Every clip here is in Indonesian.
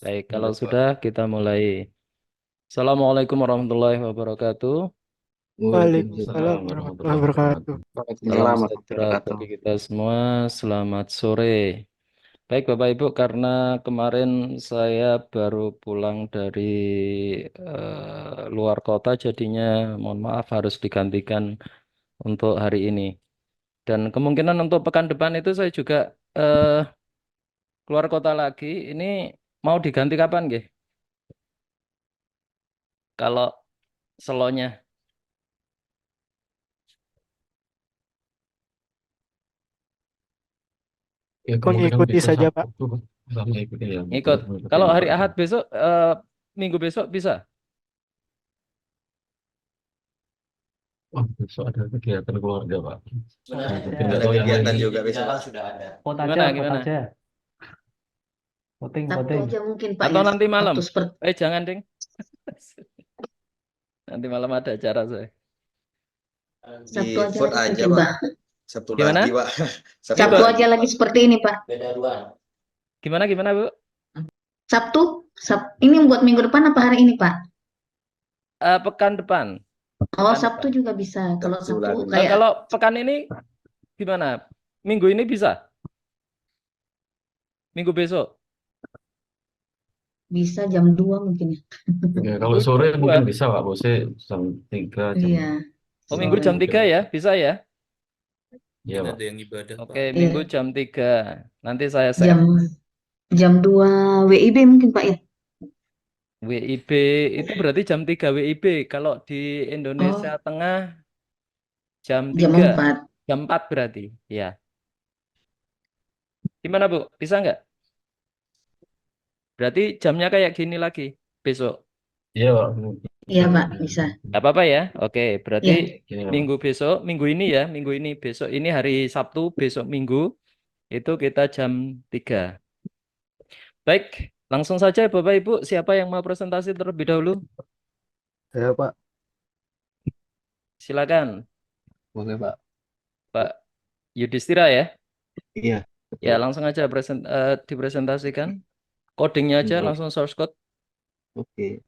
Baik, kalau Halo, Pak. sudah kita mulai. Assalamualaikum warahmatullahi wabarakatuh. Waalaikumsalam Waalaikumsalam warahmatullahi warahmatullahi wabarakatuh. wabarakatuh. Salam Waalaikumsalam sejahtera warahmatullahi bagi wabarakatuh. kita semua. Selamat sore. Baik, Bapak Ibu, karena kemarin saya baru pulang dari luar kota, jadinya mohon maaf harus digantikan untuk hari ini. Dan kemungkinan untuk pekan depan itu saya juga eh, keluar kota lagi. Ini mau diganti kapan, nggih? Kalau selonya. Ya kemungkinan Mengikuti bisa saja, Pak. Sabtu, Pak. Nggak mengikuti ya, betul. Ikut. Mengikuti Kalau hari Pak. Ahad besok, minggu besok bisa. Wah, besok ada kegiatan keluarga, Pak. Benar, Mungkin ada nggak tahu yang kegiatan lain. juga besok. Sudah ada. Vote aja, Gimana, vote gimana? aja. Voting, Sabtu voting. aja mungkin Pak Atau ya. nanti malam? Sabtu seperti Jangan, ding. Nanti malam ada acara saya. Sabtu Di aja vote lagi aja, mungkin Pak. Pak. Sabtu lagi, Gimana? Pak. Sabtu Sabtu Ikut. lagi. aja lagi seperti ini Pak. Beda duluan. Gimana, Bu? Sabtu, ini buat minggu depan apa hari ini Pak? Pekan depan. Oh Pekan Sabtu depan. juga bisa. Kalau Sabtu Sabtu lagi. kayak Kalau pekan ini gimana? Minggu ini bisa? Minggu besok? bisa jam 2 mungkin ya. Ya, kalau Minggu sore jam mungkin 2. bisa, Pak. Bose jam 3, jam Iya, Oh, Minggu sore. jam mungkin 3 ya? Bisa ya? iya, Mungkin Pak. ada yang ibadah, Oke, Pak. Minggu Iya, jam 3. Nanti saya share. jam jam 2 WIB mungkin Pak ya. WIB itu berarti jam 3 WIB. Kalau di Indonesia Oh, Tengah jam jam 3. 4. Jam 4 berarti. Ya. Gimana, Bu? Bisa nggak? Berarti jamnya kayak gini lagi besok. Iya, Pak. Iya Bisa Pak, gini. bisa. Nggak apa-apa ya? Oke, berarti Iya, Gini, Pak. minggu besok, minggu ini ya, minggu ini besok ini hari Sabtu, besok Minggu itu kita jam 3. Baik, langsung saja Bapak Ibu, siapa yang mau presentasi terlebih dahulu? Saya, Pak. Silakan, Boleh, Pak. Pak Yudhistira ya. Iya, Ya, betul. langsung aja dipresentasikan. Codingnya aja Bentar. langsung source code. Oke.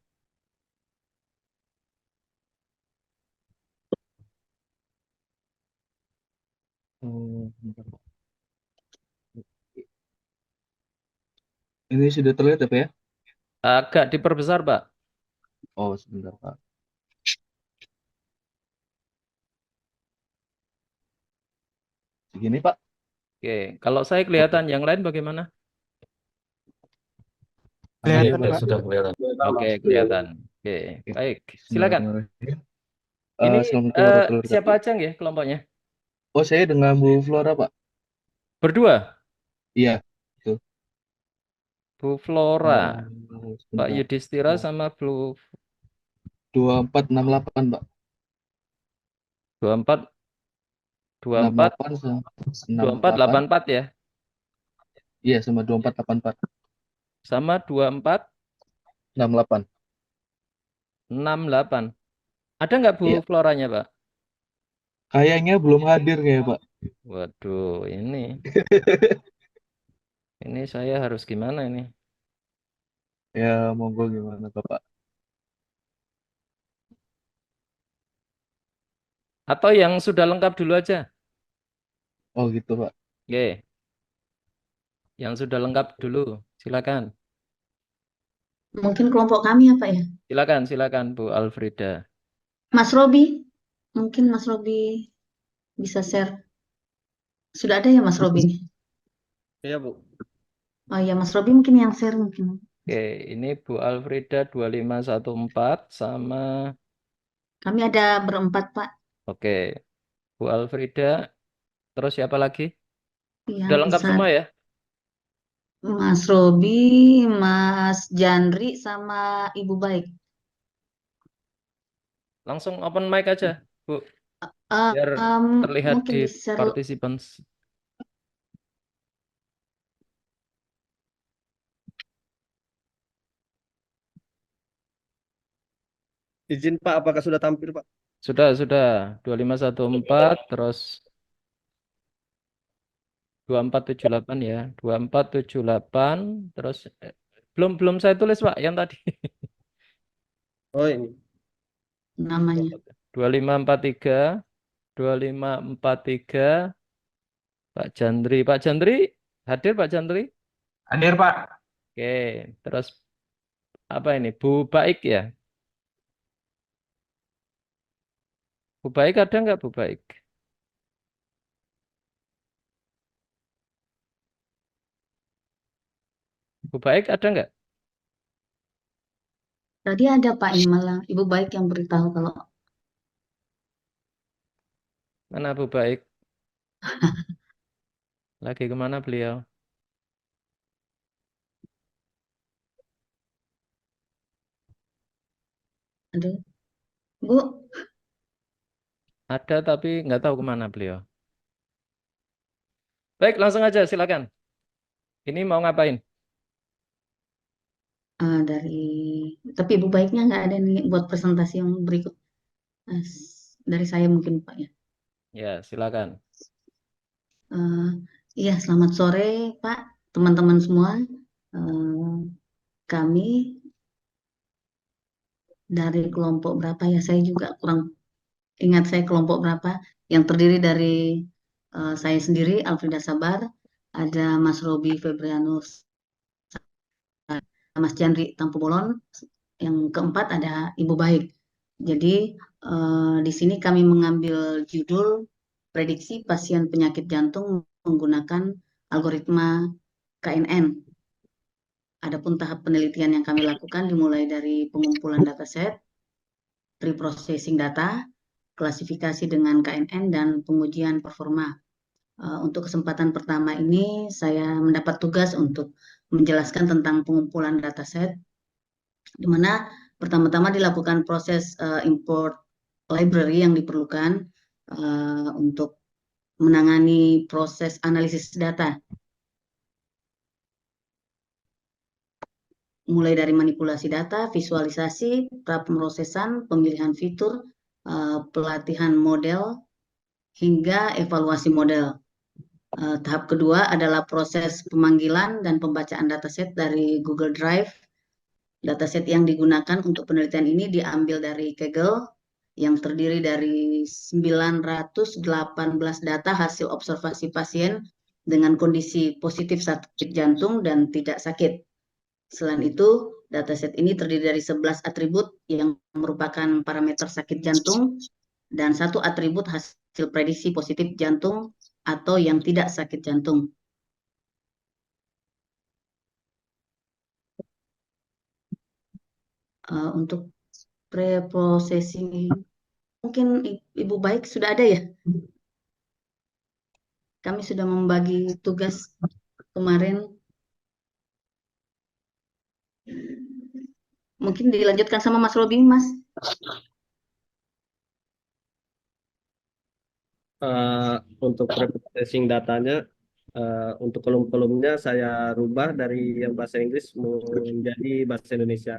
Bentar, Pak. Ini sudah terlihat apa ya? Agak diperbesar, Pak. Oh, sebentar, Pak. Segini, Pak. Oke, kalau saya Oke. kelihatan, yang lain bagaimana? Iya, Kelihatan, Pak. sudah kelihatan. Oke, kelihatan. Oke, Oke. baik. Silakan. Bismillahirrahmanirrahim. Ini Assalamualaikum warahmatullahi siapa wabarakatuh. aja nggih kelompoknya? Oh, saya dengan Bu Flora, Pak. Berdua, Iya, betul. Bu Flora, Pak Sebentar. Yudhistira Oh, sama Bu 2468, Pak. 24 24 68 sama 68. 2484 ya. Iya, sama 2484. Sama 68. 2468. Ada nggak Bu Iya. Floranya, Pak? Kayaknya belum hadir kayak, Pak. Waduh, ini saya harus gimana ini? Ya, monggo gimana, Bapak? Atau yang sudah lengkap dulu aja? Oh, gitu, Pak. Oke, yang sudah lengkap dulu. Silakan. mungkin kelompok kami apa ya? Silakan Bu Alfrida. Mas Robi, mungkin Mas Robi bisa share. Sudah ada ya Mas Robi nih? Iya, Bu. Oh ya Mas Robi mungkin yang share mungkin. Oke, ini Bu Alfrida 2514 sama Kami ada berempat Pak. oke, Bu Alfrida, terus siapa lagi? Iya Sudah lengkap bisa. semua ya? Mas Robi, Mas Jandri sama Ibu Baik. Langsung open mic aja, Bu, Eh, biar terlihat mungkin di di share. participants. Izin Pak, apakah sudah tampil Pak? Sudah 2514 terus 2478 ya. 2478 terus belum belum saya tulis Pak yang tadi. Oh ini. namanya. 2543 2543 Pak Jandri. Pak Jandri hadir Pak Jandri? Hadir, Pak. Oke, terus apa ini? Bu Baik ya? Bu Baik ada nggak Bu Baik? Bu Baik ada nggak? Tadi ada Pak ini malah Ibu Baik yang beritahu kalau Mana Bu Baik? Lagi kemana beliau? aduh, Bu, Ada tapi nggak tahu kemana beliau. Baik, langsung aja silakan. Ini mau ngapain? dari tapi Ibu Baiknya nggak ada nih buat presentasi yang berikut. Dari saya mungkin Pak ya. Ya, silakan. Eh, iya, selamat sore Pak, teman-teman semua. Kami dari kelompok berapa ya? Saya juga kurang ingat saya kelompok berapa. Yang terdiri dari saya sendiri, Alfrida Sabar, ada Mas Robi Febrianus, Mas Chandri Tampu Bolon, yang keempat ada Ibu Baik. Jadi di sini kami mengambil judul prediksi pasien penyakit jantung menggunakan algoritma KNN. Adapun tahap penelitian yang kami lakukan dimulai dari pengumpulan dataset, pre-processing data, klasifikasi dengan KNN, dan pengujian performa. Untuk kesempatan pertama ini, saya mendapat tugas untuk menjelaskan tentang pengumpulan dataset, di mana pertama-tama dilakukan proses import library yang diperlukan untuk menangani proses analisis data, mulai dari manipulasi data, visualisasi, pra-pemrosesan, pemilihan fitur, pelatihan model, hingga evaluasi model. Tahap kedua adalah proses pemanggilan dan pembacaan dataset dari Google Drive. Dataset yang digunakan untuk penelitian ini diambil dari Kaggle yang terdiri dari 918 data hasil observasi pasien dengan kondisi positif sakit jantung dan tidak sakit. Selain itu, dataset ini terdiri dari 11 atribut yang merupakan parameter sakit jantung dan satu atribut hasil prediksi positif jantung atau yang tidak sakit jantung. Untuk pre-processing, mungkin Ibu Baik sudah ada ya? Kami sudah membagi tugas kemarin. Mungkin dilanjutkan sama Mas Robi, Mas. Untuk reprocessing datanya, untuk kolom-kolomnya saya rubah dari yang bahasa Inggris menjadi bahasa Indonesia.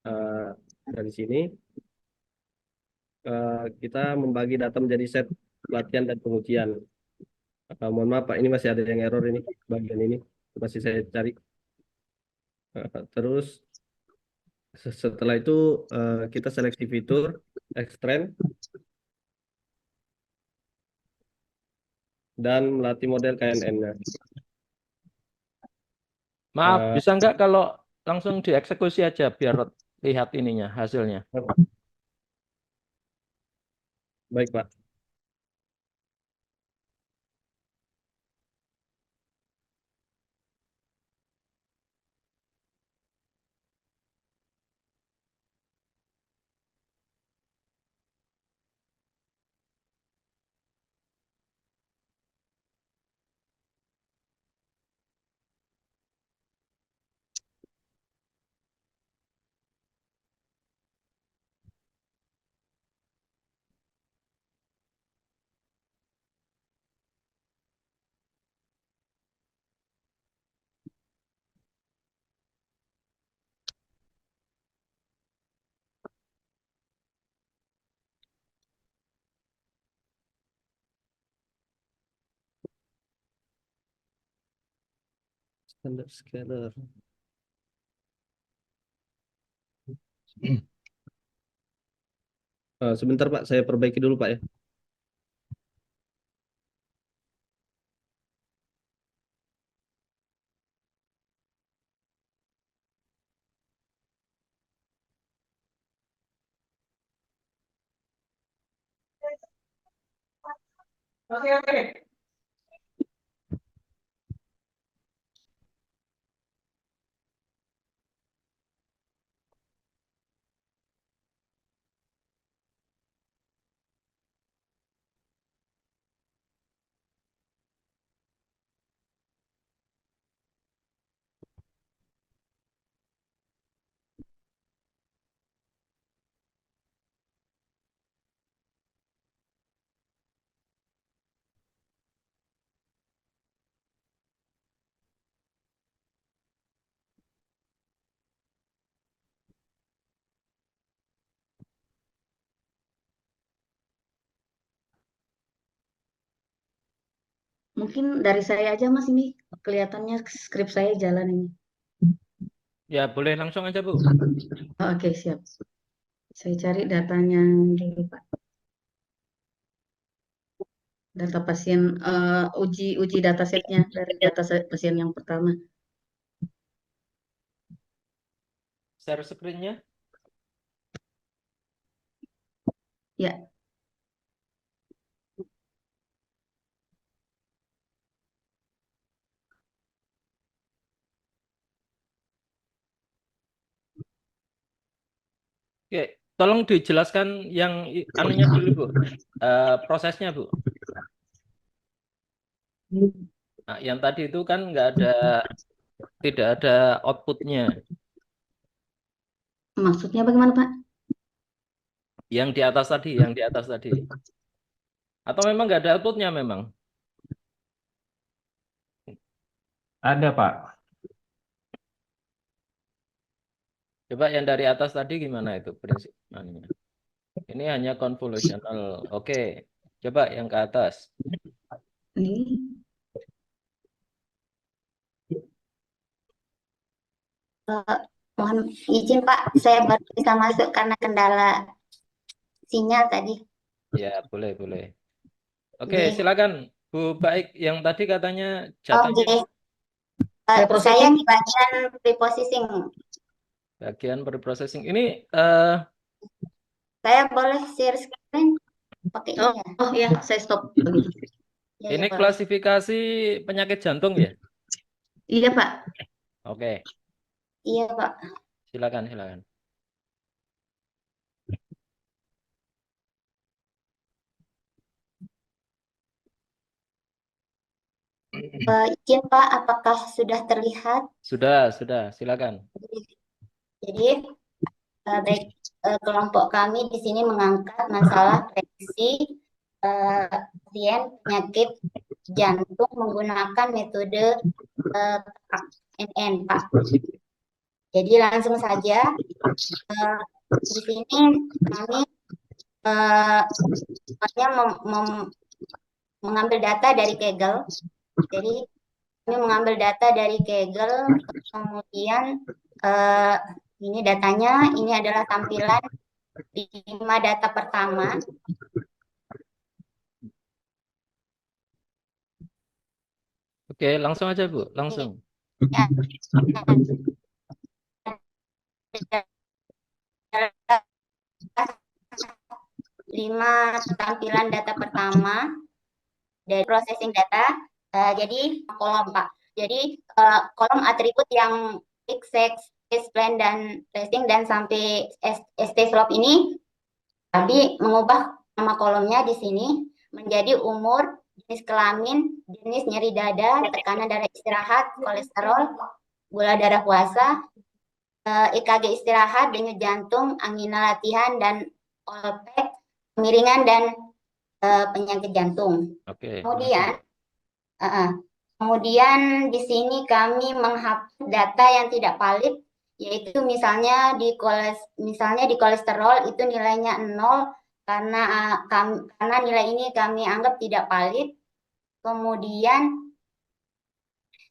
Eh, dari sini kita membagi data menjadi set pelatihan dan pengujian. Mohon maaf Pak, ini masih ada yang error ini bagian ini masih saya cari. Terus setelah itu kita seleksi fitur, extract, dan melatih model KNN-nya. Maaf, bisa nggak kalau langsung dieksekusi aja biar lihat ininya hasilnya. Baik Pak. Standar scanner. Sebentar Pak, saya perbaiki dulu Pak ya. Mungkin dari saya aja Mas, ini kelihatannya skrip saya jalan ini. Ya, boleh langsung aja, Bu. Oh, oke, siap. Saya cari datanya dulu Pak. Data pasien, uji datasetnya dari pasien yang pertama. Share screen-nya. Ya, Oke, tolong dijelaskan yang anunya dulu, Bu. Prosesnya, Bu. Nah, yang tadi itu kan tidak ada outputnya. maksudnya bagaimana Pak? Yang di atas tadi. Atau memang nggak ada outputnya memang? Ada, Pak. Coba yang dari atas tadi gimana itu prinsip anunya? Ini hanya convolutional. Oke, coba yang ke atas. Ini Mohon izin Pak, saya baru bisa masuk karena kendala sinyal tadi. Ya, boleh, boleh. Oke, Nggih. silakan Bu Baik. Yang tadi katanya Oh, jatuhnya nggih. saya Saya processing. di bagian preprocessing. bagian preprocessing. Ini Saya boleh share screen pakai ini ya? Oh ya, saya stop begitu. Ya, ini Pak. klasifikasi penyakit jantung ya? Iya Pak. Oke, Iya Pak. silakan, silakan. Izin Pak, apakah sudah terlihat? Sudah, silakan. Jadi baik kelompok kami di sini mengangkat masalah prediksi pasien penyakit jantung menggunakan metode NN Pak. Jadi langsung saja di sini kami hanya mengambil data dari Kaggle. Jadi kami mengambil data dari Kaggle, kemudian ini datanya, ini adalah tampilan 5 data pertama. Oke, langsung aja Bu, langsung. Ya. 5 tampilan data pertama dari processing data. Jadi kolom Pak. Jadi kolom atribut yang sex, plan dan testing dan sampai ST slop ini kami mengubah nama kolomnya di sini menjadi umur, jenis kelamin, jenis nyeri dada, tekanan darah istirahat, kolesterol, gula darah puasa, EKG istirahat, denyut jantung, angina latihan dan OLPEC, kemiringan dan penyakit jantung. Oke. Kemudian di sini kami menghapus data yang tidak valid, yaitu misalnya di kolesterol itu nilainya 0 karena nilai ini kami anggap tidak valid. Kemudian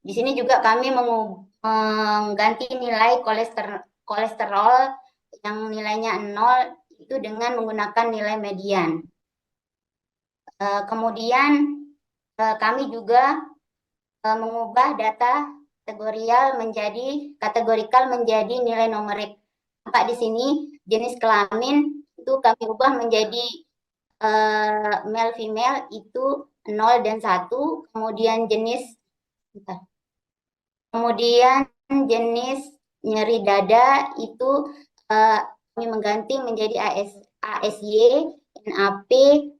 Di sini juga kami mengganti nilai kolesterol yang nilainya 0 itu dengan menggunakan nilai median. Kemudian kami juga mengubah data kategorikal menjadi nilai numerik. Nampak di sini jenis kelamin itu kami ubah menjadi male female itu 0 dan 1, kemudian jenis nyeri dada itu kami mengganti menjadi ASY, NAP,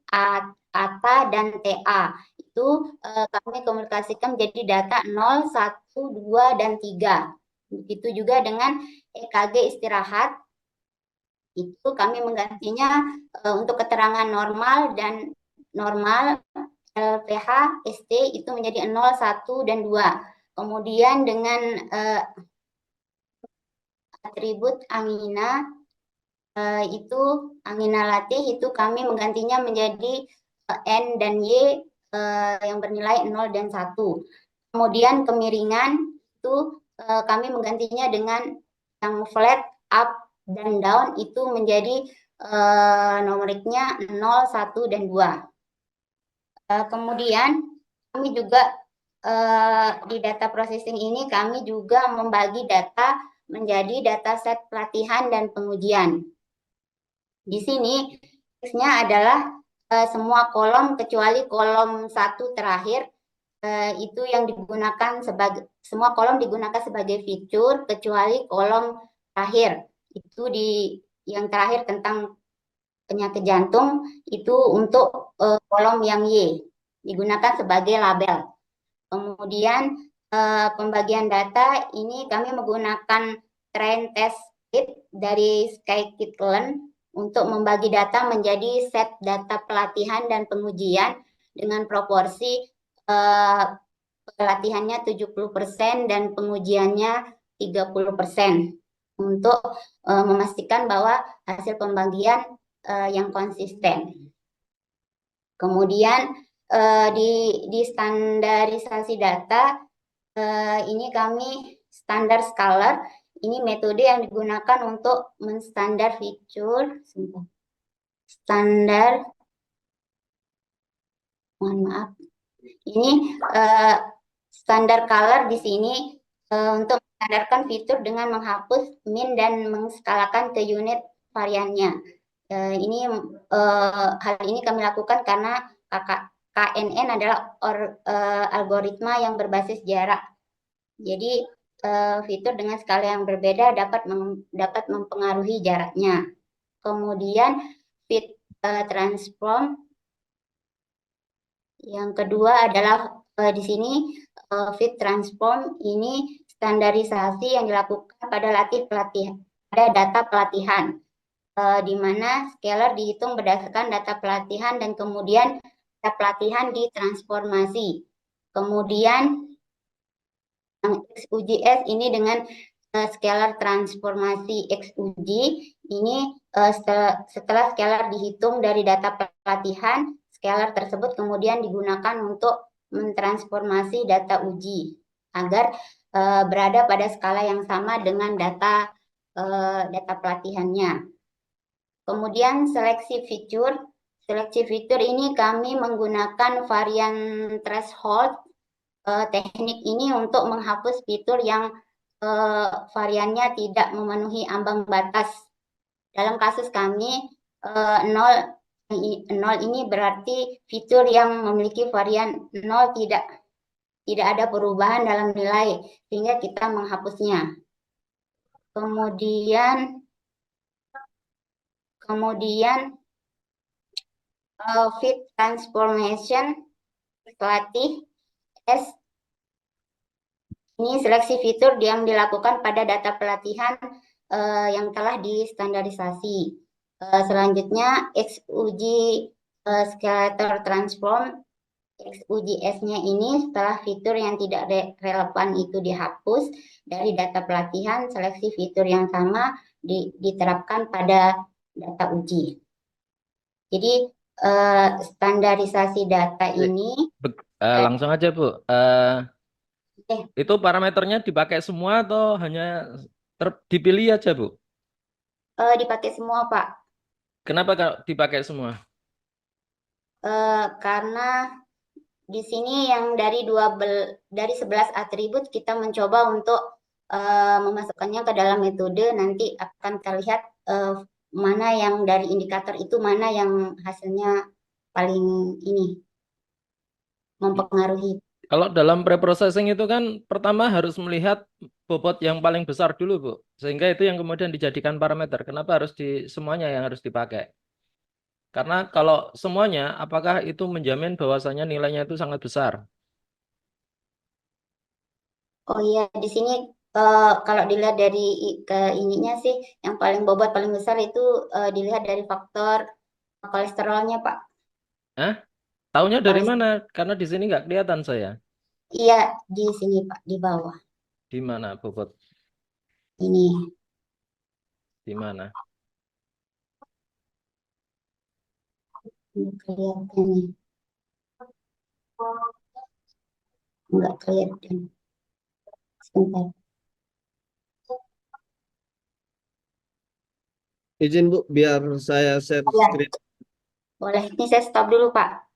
ATA, dan TA. Itu kami komunikasikan menjadi data 0, 1, 2, dan 3. Begitu juga dengan EKG istirahat, itu kami menggantinya untuk keterangan normal dan normal, LPH, ST itu menjadi 0, 1, dan 2. Kemudian dengan atribut angina, itu angina latih itu kami menggantinya menjadi N dan Y yang bernilai 0 dan 1. Kemudian kemiringan itu kami menggantinya dengan yang flat, up, dan down itu menjadi numeriknya 0, 1, dan 2. Kemudian kami juga di data processing ini kami juga membagi data menjadi dataset pelatihan dan pengujian. Di sini teksnya adalah semua kolom kecuali kolom 1 terakhir itu yang digunakan semua kolom digunakan sebagai fitur kecuali kolom terakhir itu yang terakhir tentang penyakit jantung itu untuk kolom yang Y digunakan sebagai label. Kemudian pembagian data ini kami menggunakan train test kit dari scikit-learn untuk membagi data menjadi set data pelatihan dan pengujian dengan proporsi pelatihannya 70% dan pengujiannya 30% untuk memastikan bahwa hasil pembagian yang konsisten. Kemudian di standarisasi data ini kami standar scalar. Ini metode yang digunakan untuk menstandar fitur standar. Mohon maaf. Ini standar color di sini untuk menstandarkan fitur dengan menghapus min dan mengskalakan ke unit variannya. Hal ini kami lakukan karena KNN adalah algoritma yang berbasis jarak. Jadi fitur dengan skala yang berbeda dapat mempengaruhi jaraknya. Kemudian fit transform. Yang kedua adalah di sini fit transform ini standarisasi yang dilakukan pada data pelatihan. Di mana scalar dihitung berdasarkan data pelatihan dan kemudian data pelatihan ditransformasi. Kemudian XUJS ini dengan scalar transformasi XUJ ini setelah scalar dihitung dari data pelatihan, scalar tersebut kemudian digunakan untuk mentransformasi data uji agar berada pada skala yang sama dengan data pelatihannya. Kemudian seleksi fitur. Seleksi fitur ini kami menggunakan varian threshold. Teknik ini untuk menghapus fitur yang variannya tidak memenuhi ambang batas. Dalam kasus kami 0 ini berarti fitur yang memiliki varian 0 tidak ada perubahan dalam nilai sehingga kita menghapusnya. Kemudian fit transformation pelatih S. Ini seleksi fitur yang dilakukan pada data pelatihan yang telah distandarisasi. Selanjutnya XUJ Scalator Transform. XUJS-nya ini setelah fitur yang tidak relevan itu dihapus dari data pelatihan, seleksi fitur yang sama diterapkan pada data uji. Jadi standarisasi data ini langsung aja Bu. Itu parameternya dipakai semua atau hanya dipilih aja, Bu? Dipakai semua, Pak. Kenapa kalau dipakai semua? Karena di sini yang dari 11 atribut kita mencoba untuk memasukkannya ke dalam metode, nanti akan terlihat mana yang dari indikator itu mana yang hasilnya paling ini mempengaruhi. Kalau dalam preprocessing itu kan pertama harus melihat bobot yang paling besar dulu, Bu. Sehingga itu yang kemudian dijadikan parameter. Kenapa harus semuanya yang harus dipakai? Karena kalau semuanya, apakah itu menjamin bahwasannya nilainya itu sangat besar? Oh iya, di sini kalau dilihat dari ke ininya sih, yang paling bobot paling besar itu dilihat dari faktor kolesterolnya, Pak. Hah? Taunya dari Koles- mana? Karena di sini nggak kelihatan saya. Iya, di sini, Pak, di bawah. Di mana bobot? Ini. Di mana? Nggak kelihatan nih. Nggak kelihatan. Sebentar. Izin Bu, biar saya share Iya. screen. Boleh, ini saya stop dulu, Pak.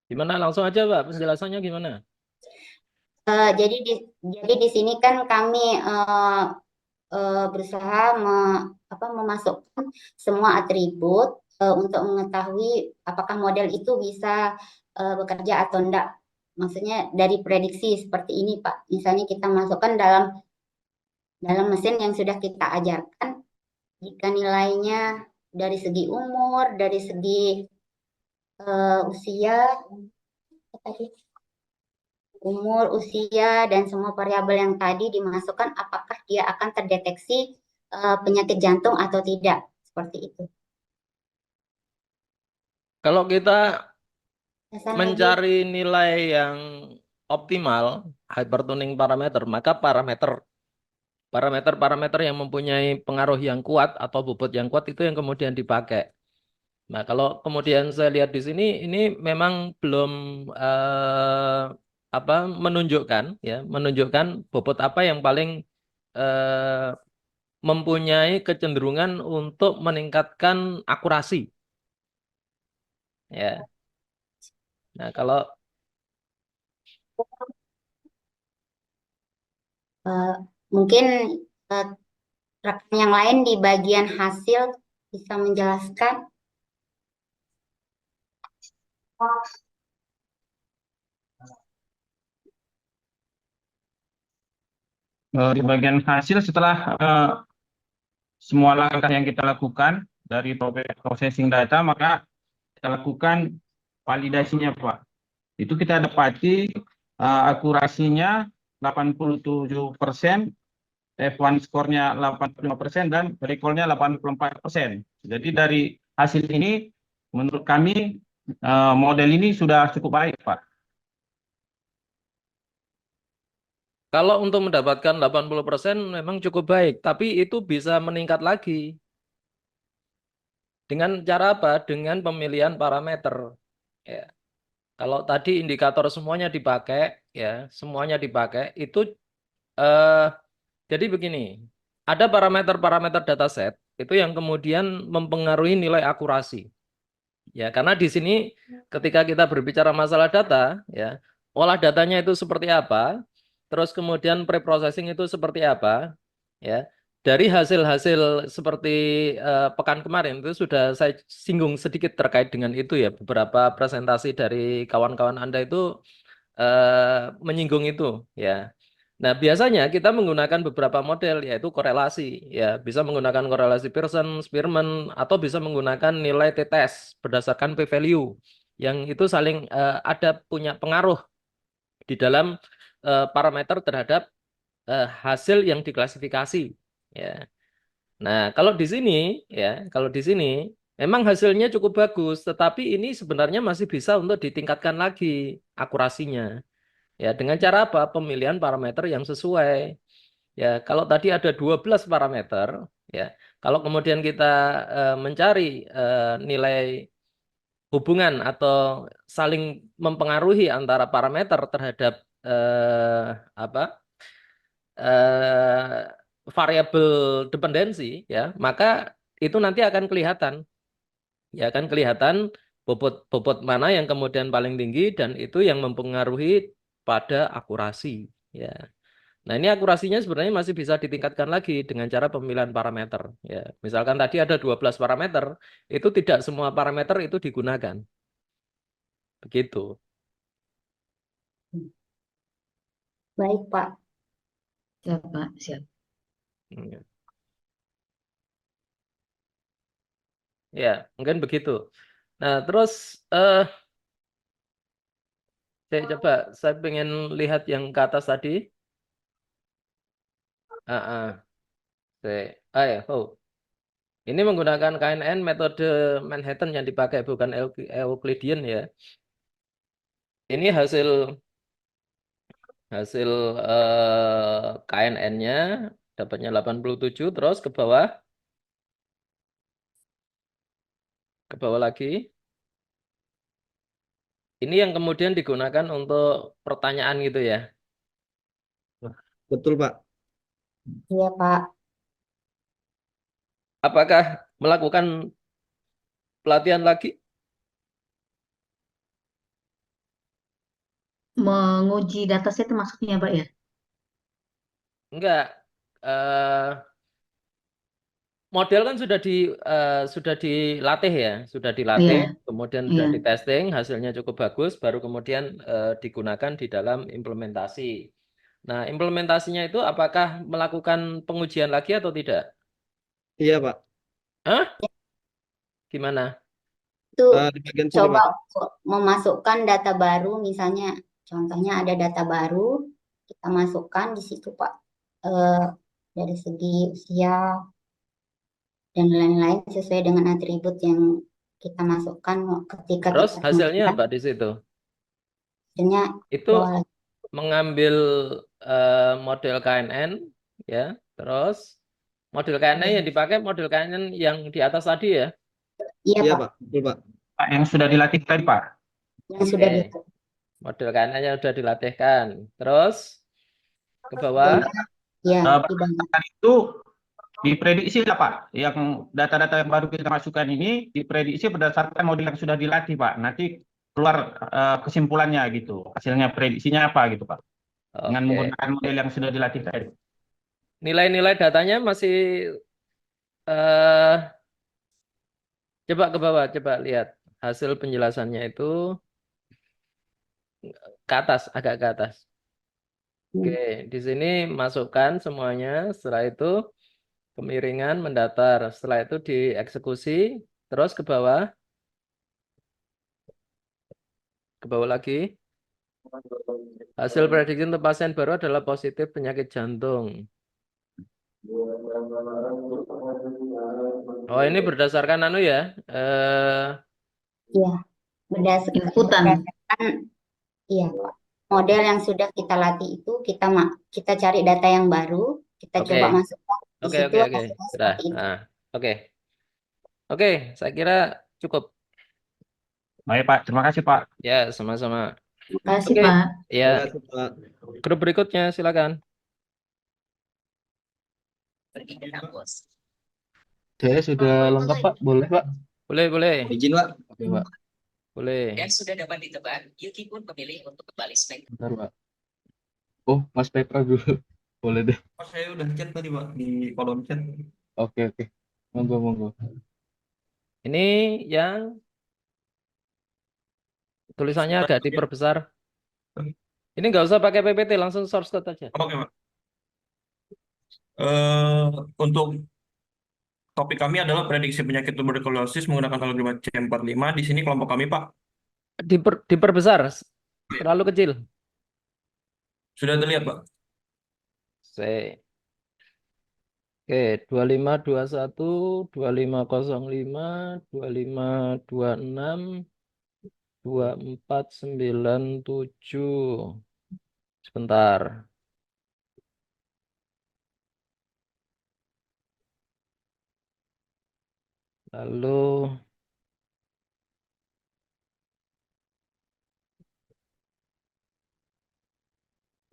Gimana? Langsung aja, Pak. Penjelasannya gimana? Jadi di sini kan kami berusaha memasukkan semua atribut untuk mengetahui apakah model itu bisa bekerja atau enggak. Maksudnya dari prediksi seperti ini, Pak. Misalnya kita masukkan dalam mesin yang sudah kita ajarkan, jika nilainya dari segi umur, dari segi usia, umur, usia, dan semua variabel yang tadi dimasukkan, apakah dia akan terdeteksi penyakit jantung atau tidak, seperti itu. Kalau kita Hasan lagi. mencari nilai yang optimal, hypertuning parameter, maka parameter yang mempunyai pengaruh yang kuat atau bobot yang kuat itu yang kemudian dipakai. Nah, kalau kemudian saya lihat di sini, ini memang belum menunjukkan bobot apa yang paling mempunyai kecenderungan untuk meningkatkan akurasi. Ya. Nah, kalau Mungkin rekan yang lain di bagian hasil bisa menjelaskan. Di bagian hasil setelah semua langkah yang kita lakukan dari processing data, maka kita lakukan validasinya, Pak. Itu kita dapati akurasinya 87%, F1 skornya 85%, dan recall-nya 84%. Jadi dari hasil ini, menurut kami model ini sudah cukup baik, Pak. Kalau untuk mendapatkan 80% memang cukup baik, tapi itu bisa meningkat lagi. Dengan cara apa? Dengan pemilihan parameter. Ya. Kalau tadi indikator semuanya dipakai, ya, semuanya dipakai, itu jadi begini, ada parameter-parameter dataset itu yang kemudian mempengaruhi nilai akurasi. Ya, karena di sini ketika kita berbicara masalah data, ya, olah datanya itu seperti apa, terus kemudian preprocessing itu seperti apa, ya. Dari hasil-hasil seperti pekan kemarin itu sudah saya singgung sedikit terkait dengan itu ya, beberapa presentasi dari kawan-kawan Anda itu menyinggung itu, ya. Nah, biasanya kita menggunakan beberapa model, yaitu korelasi. Ya, bisa menggunakan korelasi Pearson, Spearman, atau bisa menggunakan nilai t-test berdasarkan p-value. Yang itu saling ada punya pengaruh di dalam parameter terhadap hasil yang diklasifikasi. Ya. Nah, kalau di sini, ya, kalau di sini Memang hasilnya cukup bagus, tetapi ini sebenarnya masih bisa untuk ditingkatkan lagi akurasinya. Ya, dengan cara apa? Pemilihan parameter yang sesuai. Ya, kalau tadi ada 12 parameter, ya, kalau kemudian kita mencari nilai hubungan atau saling mempengaruhi antara parameter terhadap apa variabel dependensi, ya, maka itu nanti akan kelihatan, ya, akan kelihatan bobot mana yang kemudian paling tinggi dan itu yang mempengaruhi pada akurasi, ya. Nah, ini akurasinya sebenarnya masih bisa ditingkatkan lagi dengan cara pemilihan parameter, ya. Misalkan tadi ada 12 parameter, itu tidak semua parameter itu digunakan. Begitu. Baik, Pak. Siap, Pak. Siap. Ya, ya, mungkin begitu. Nah, terus saya pengen lihat yang ke atas tadi. Ini menggunakan KNN metode Manhattan yang dipakai, bukan Euclidean, ya. Ini hasil KNN-nya dapatnya 87, terus ke bawah lagi. Ini yang kemudian digunakan untuk pertanyaan gitu ya. Betul, Pak. Iya, Pak. Apakah melakukan pelatihan lagi? Menguji dataset itu maksudnya, Pak, ya? Enggak. Model kan sudah dilatih ya, Iya, kemudian iya. sudah ditesting, hasilnya cukup bagus, baru kemudian digunakan di dalam implementasi. Nah, implementasinya itu apakah melakukan pengujian lagi atau tidak? Iya, Pak. Hah? Gimana? Itu Di bagian sini, coba Pak. memasukkan data baru, misalnya contohnya ada data baru, kita masukkan di situ, Pak. Dari segi usia dan lain-lain sesuai dengan atribut yang kita masukkan ketika Terus kita hasilnya temukan. apa di situ? Hasilnya Itu bawah lagi. mengambil model KNN, ya. Terus model KNN yang dipakai model KNN yang di atas tadi ya. Iya, Iya, Pak, Pak. Betul, Pak. Pak, yang sudah dilatih tadi, Pak. yang sudah Oke. diatur. Model KNN-nya sudah dilatihkan. Terus ke bawah. Ya, di bawah. Berdasarkan itu diprediksi lah, Pak. Yang data-data yang baru kita masukkan ini diprediksi berdasarkan model yang sudah dilatih, Pak. Nanti keluar kesimpulannya gitu. Hasilnya prediksinya apa gitu, Pak. Dengan Oke. menggunakan model yang sudah dilatih tadi. Nilai-nilai datanya masih eh coba ke bawah, coba lihat hasil penjelasannya itu ke atas, agak ke atas. Oke, di sini masukkan semuanya, setelah itu kemiringan mendatar, setelah itu dieksekusi, terus ke bawah lagi. Hasil prediksi untuk pasien baru adalah positif penyakit jantung. Oh, ini berdasarkan anu ya, Iya, berdasarkan Inputan. iya, Pak. Model yang sudah kita latih itu kita cari data yang baru, kita Oke. coba masukkan di Oke, situ oke. hasilnya Sudah. seperti itu. Nah, oke. Oke, saya kira cukup. Baik, Pak. Terima kasih, Pak. Ya, sama-sama. Terima kasih, Oke. Pak. Ya, Terima kasih, Pak. grup berikutnya silakan. Saya sudah lengkap, Pak. Boleh, Pak? Boleh. Izin, Pak. Oke, Pak. Boleh. Dan sudah dapat ditebak, Yuki pun memilih untuk kembali spektra. Bentar, Pak. Oh, Mas Petra dulu. Boleh deh. Saya udah chat tadi, Pak, di kolom chat. Oke. Monggo. Ini yang tulisannya agak diperbesar. Ini nggak usah pakai PPT, langsung source code aja. Oke, Pak. Untuk topik kami adalah prediksi penyakit tuberkulosis menggunakan algoritma C45. Di sini kelompok kami, Pak. Diperbesar, terlalu kecil. Sudah terlihat, Pak. Oke, 2521, 2505, 2526, 2497. Sebentar. Lalu,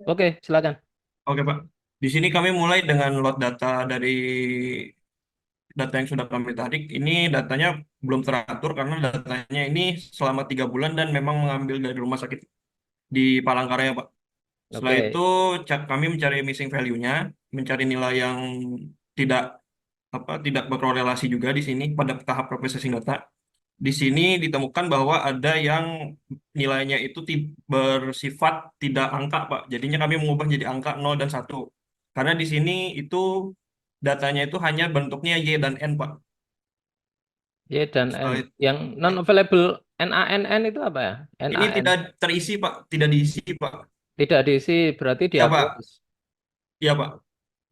oke, silakan. Oke, Pak. Di sini kami mulai dengan load data dari data yang sudah kami tarik. Ini datanya belum teratur karena datanya ini selama 3 bulan dan memang mengambil dari rumah sakit di Palangkaraya, Pak. Setelah Oke. itu kami mencari missing value-nya, mencari nilai yang tidak tidak berkorelasi juga di sini pada tahap processing data. Di sini ditemukan bahwa ada yang nilainya itu bersifat tidak angka, Pak. Jadinya kami mengubah jadi angka 0 dan 1. Karena di sini itu datanya itu hanya bentuknya Y dan N, Pak. Y dan N. Setelah itu, Yang non-available NaNN itu apa ya? ini NaN. tidak terisi, Pak. Tidak diisi, Pak. Tidak diisi, berarti Ya, Pak. dihapus. Ya, Pak.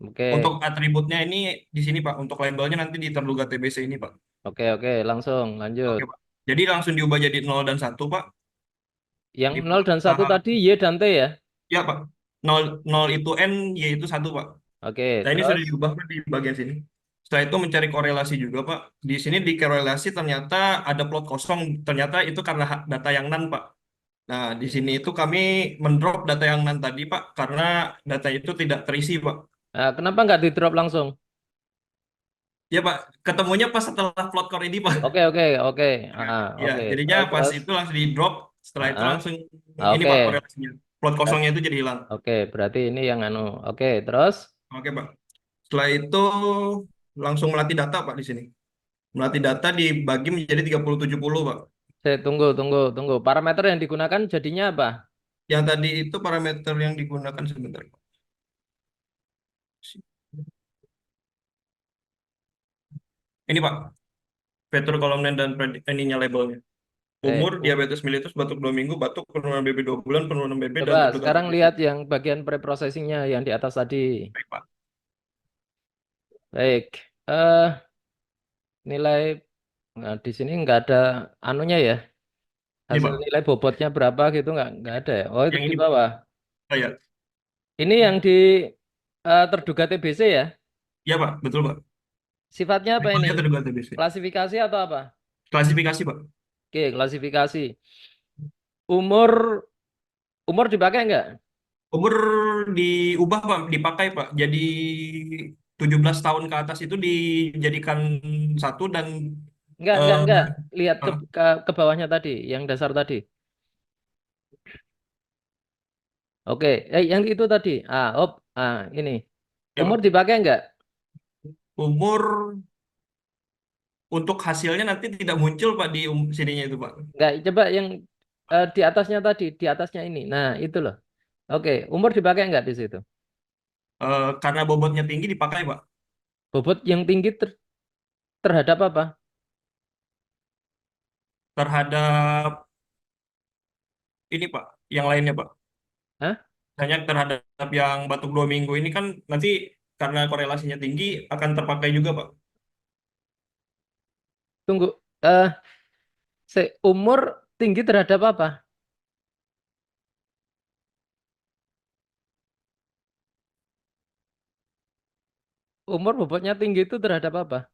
Oke, Untuk atributnya ini di sini, Pak. Untuk labelnya nanti di terduga TBC ini, Pak. oke, langsung lanjut. Oke, Pak. Jadi langsung diubah jadi 0 dan 1, Pak. Yang Di 0 dan 1 tahap, tadi Y dan T ya? ya, Pak. 0 itu N, Y itu 1, Pak. Oke, Nah, ini sudah terus diubah Pak, di bagian sini. Setelah itu mencari korelasi juga, Pak. Di sini di korelasi ternyata ada plot kosong. Ternyata itu karena data yang NaN, Pak. Nah, di sini itu kami mendrop data yang NaN tadi, Pak, karena data itu tidak terisi, Pak. kenapa nggak di drop langsung? Ya, Pak. Ketemunya pas setelah plot core ini, Pak. Oke. Ya, Oke. jadinya pas Terus, itu langsung di drop. Setelah itu ah, langsung ini, oke. Pak, korelasinya. Plot kosongnya itu jadi hilang. Oke, berarti ini yang Oke, terus Oke, Pak. Setelah itu langsung melatih data, Pak, di sini. Melatih data dibagi menjadi 30-70, Pak. saya tunggu. Parameter yang digunakan jadinya apa? Yang tadi itu parameter yang digunakan sebentar. Ini, Pak, vetor kolomnen dan ininya labelnya. Umur, diabetes mellitus, batuk 2 minggu, batuk, penurunan BB 2 bulan, penurunan BB, dan Coba terduga sekarang TBC. lihat yang bagian preprocessingnya yang di atas tadi. Baik, Pak. Baik. Nilai, nah di sini nggak ada anunya ya. Ini, Hasil Pak. nilai bobotnya berapa gitu nggak ada ya. Oh, itu Yang di ini, Pak. bawah. Oh, ya. Ini yang di terduga TBC ya. Ya, Pak. Betul, Pak. Sifatnya apa ini? Labelnya terduga TBC. Klasifikasi atau apa? Klasifikasi, Pak. Oke, klasifikasi. Umur dipakai nggak? Umur diubah, Pak. Dipakai, Pak. Jadi 17 tahun ke atas itu dijadikan 1 dan Enggak. Lihat ah, ke bawahnya tadi, yang dasar tadi. Oke, yang itu tadi. Ini. ya, Umur Pak. dipakai enggak? Umur untuk hasilnya nanti tidak muncul, Pak, di sininya itu, Pak. Enggak, coba yang di atasnya tadi, di atasnya ini. Nah, itu loh. Oke, umur dipakai enggak di situ? Karena bobotnya tinggi dipakai, Pak. Bobot yang tinggi terhadap apa? Terhadap ini, Pak, yang lainnya, Pak. Hah? Hanya terhadap yang batuk 2 minggu ini kan nanti karena korelasinya tinggi akan terpakai juga, Pak. Tunggu. Umur tinggi terhadap apa? Umur bobotnya tinggi itu terhadap apa?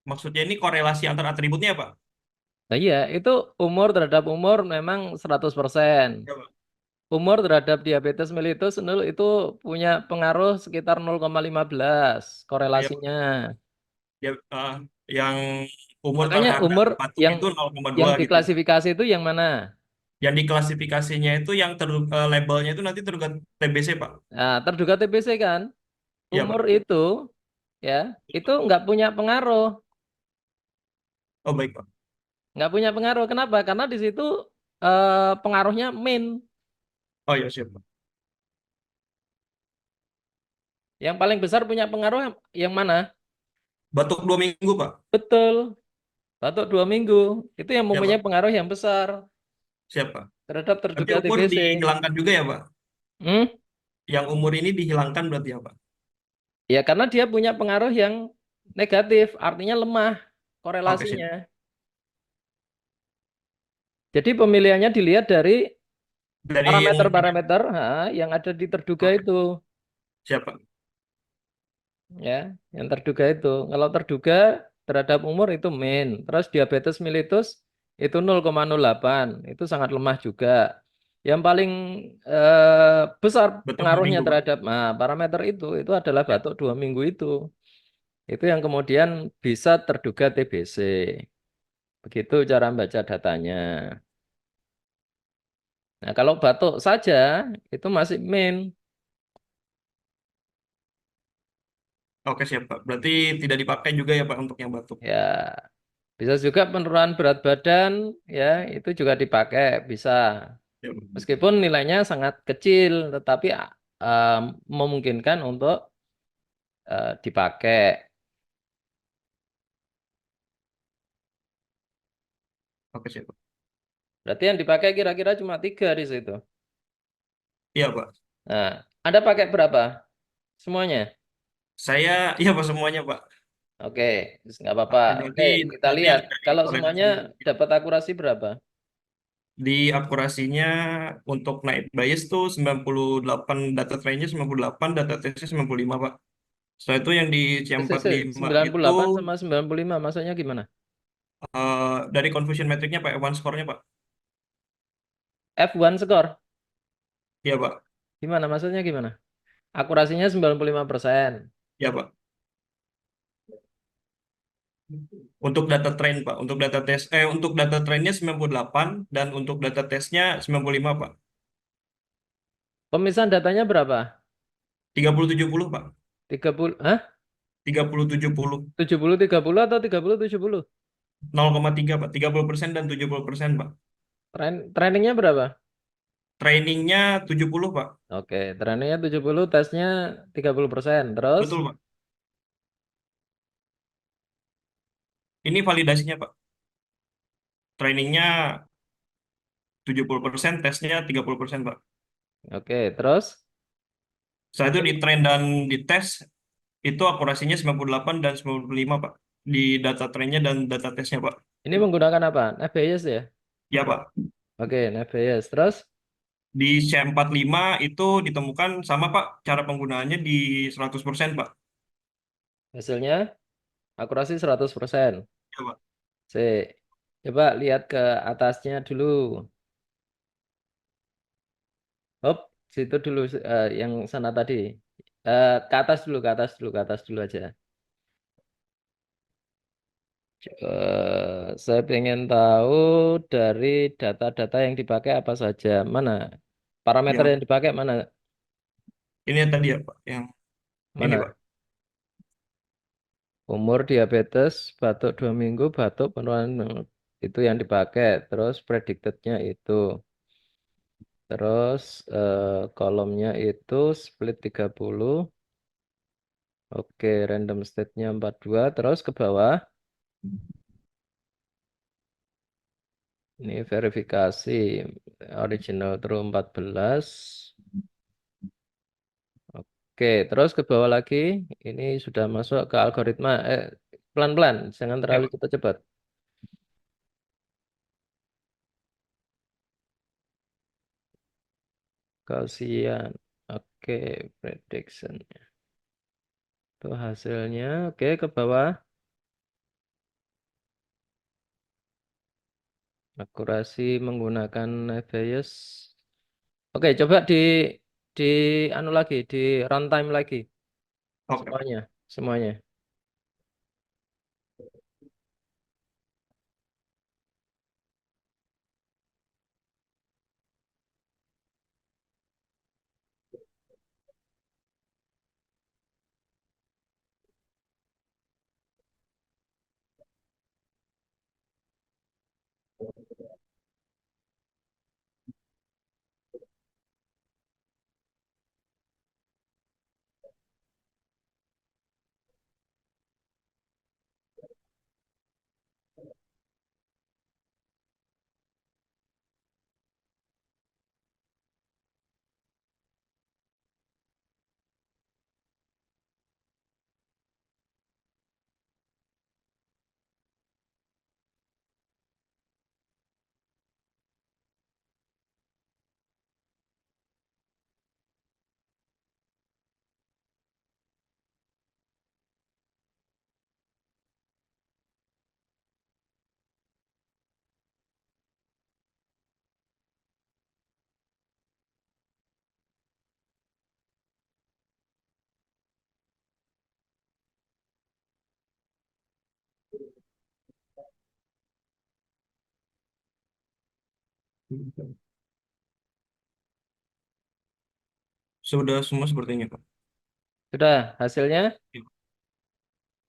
Maksudnya ini korelasi antar atributnya, Pak. Nah, iya, itu umur terhadap umur memang 100%. Ya, Pak. Umur terhadap diabetes mellitus itu punya pengaruh sekitar 0,15 Ya, Pak. korelasinya. Yang umur Makanya terhadap umur batuk yang itu 0,2 yang gitu. diklasifikasi itu yang mana? Yang diklasifikasinya itu yang labelnya itu nanti terduga TBC, Pak. Nah, terduga TBC kan. Iya, Umur Pak. itu ya, itu nggak punya pengaruh. Oh baik Pak. Nggak punya pengaruh. Kenapa? Karena di situ pengaruhnya min. Oh ya siap Pak. Yang paling besar punya pengaruh yang mana? Batuk 2 minggu Pak. Betul. Batuk 2 minggu. Itu yang Ya mempunyai Pak. pengaruh yang besar Siap Pak. terhadap Tapi terduga umur TBC. dihilangkan juga ya Pak. Hmm? Yang umur ini dihilangkan berarti ya Pak. Ya karena dia punya pengaruh yang negatif, artinya lemah Oke siap. korelasinya. Jadi pemilihannya dilihat dari Dari yang parameter-parameter yang ada di terduga oke, itu, siap Pak. ya, yang terduga itu. Kalau terduga terhadap umur itu min, terus diabetes mellitus itu 0,08, itu sangat lemah juga. Yang paling besar Batuk dua pengaruhnya minggu Pak. terhadap parameter itu adalah Ya. batuk 2 minggu itu. Itu yang kemudian bisa terduga TBC. Begitu cara membaca datanya. Nah, kalau batuk saja itu masih min. Oke siap Pak. Berarti tidak dipakai juga ya Pak untuk yang batuk. Ya, bisa juga penurunan berat badan, ya, itu juga dipakai, bisa. Ya, Pak. Meskipun nilainya sangat kecil, tetapi eh, memungkinkan untuk dipakai. Oke siap Pak. Berarti yang dipakai kira-kira cuma 3 di situ. Iya Pak. Nah, Anda pakai berapa? Semuanya? Saya iya Pak semuanya Pak. Oke, nggak apa-apa. Oke, Berarti kita nanti lihat. ada dari Kalau korelasi semuanya dapat akurasi berapa? di akurasinya untuk night bias tuh 98 data trainnya 98 data testnya 95 Pak. Setelah itu yang di C45 itu 98 sama 95, maksudnya gimana? dari confusion metricnya Pak, one score-nya Pak. F1 skor? Iya Pak. Gimana? Maksudnya gimana? Akurasinya 95%. Iya Pak. Untuk data train Pak, untuk data trainnya 98 dan untuk data tesnya 95 Pak. Pemisahan datanya berapa? 30-70 Pak. 30, hah? 30-70. 70-30 atau 30-70? 0,3 Pak. 30% dan 70% Pak. Trainingnya berapa? Trainingnya 70 Pak. Oke, trainingnya 70, tesnya 30%. Terus, Betul Pak. Ini validasinya Pak. Trainingnya 70%, tesnya 30% Pak. oke, terus Setelah itu di train dan di tes, itu akurasinya 98 dan 95 Pak. Di data trainnya dan data tesnya Pak. ini menggunakan apa? FBS ya? Ya Pak. Oke, FBS. Terus, Di C45 itu ditemukan sama Pak, cara penggunaannya di 100% Pak. hasilnya akurasi 100%. Ya Pak. C. Coba lihat ke atasnya dulu. Hop, situ dulu, yang sana tadi. Ke atas dulu, ke atas dulu, ke atas dulu aja. Saya pengen tahu dari data-data yang dipakai apa saja. Mana? Parameter Ya, yang dipakai mana? ini yang tadi ya Pak, yang ini Pak. Mana? Umur, diabetes, batuk 2 minggu, batuk penurunan itu yang dipakai. Terus predicted-nya itu. Terus kolomnya itu split 30. Oke, random state-nya 42. Terus ke bawah. Ini verifikasi. Original true 14. Oke, terus ke bawah lagi. Ini sudah masuk ke algoritma. Pelan-pelan, jangan Ya terlalu Pak. cepat-cepat. Gaussian. Oke, prediction. Itu hasilnya. Oke, ke bawah. Akurasi menggunakan Bayes. Oke, coba di anu lagi, di runtime lagi. Oke Pak. Semuanya, semuanya. Sudah semua sepertinya, Pak. Sudah hasilnya?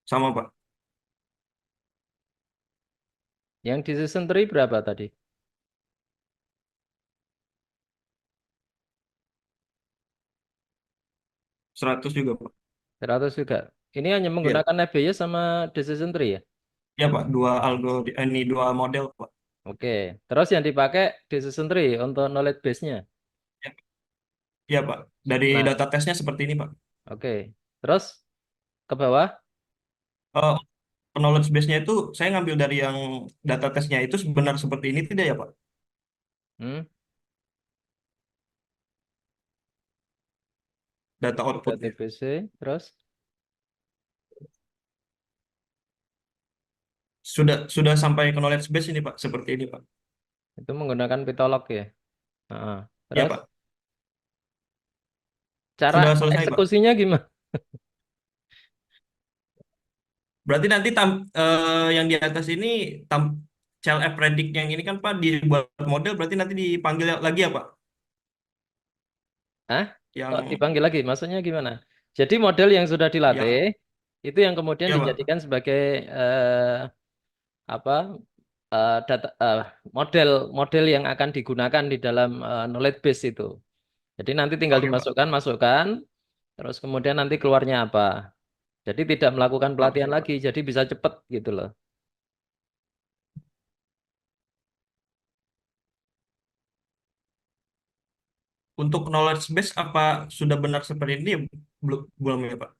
Sama, Pak. Yang di season 3 berapa tadi? 100 juga, Pak. 100 juga. Ini hanya Iya, menggunakan FBS sama Decision Tree ya? ya, Pak. Dua algo, ini dua model, Pak. Oke. Terus yang dipakai Decision Tree untuk knowledge base-nya. Ya, ya, Pak. Dari Nah, data tesnya seperti ini, Pak. oke. Terus ke bawah? Eh, knowledge base-nya itu saya ngambil dari yang data tesnya itu benar seperti ini tidak ya, Pak? Hmm? Data Data outputnya. TBC. Terus? Sudah sampai ke knowledge base ini, Pak. Seperti ini, Pak. Itu menggunakan Pitolog ya? Heeh. Ya, Terus Pak. cara Sudah selesai, Pak. eksekusinya gimana? Berarti nanti yang di atas ini child app predict yang ini kan, Pak, dibuat model berarti nanti dipanggil lagi ya, Pak? Hah? Yang Kok dipanggil lagi? Maksudnya gimana? Jadi model yang sudah dilatih yang itu yang kemudian ya, Pak. dijadikan sebagai apa data model model yang akan digunakan di dalam knowledge base itu. Jadi nanti tinggal Oke, Pak. masukkan, terus kemudian nanti keluarnya apa. Jadi tidak melakukan Oke, pelatihan Pak. lagi, jadi bisa cepat gitu loh. Untuk knowledge base apa sudah benar seperti ini? Belum ya, Pak?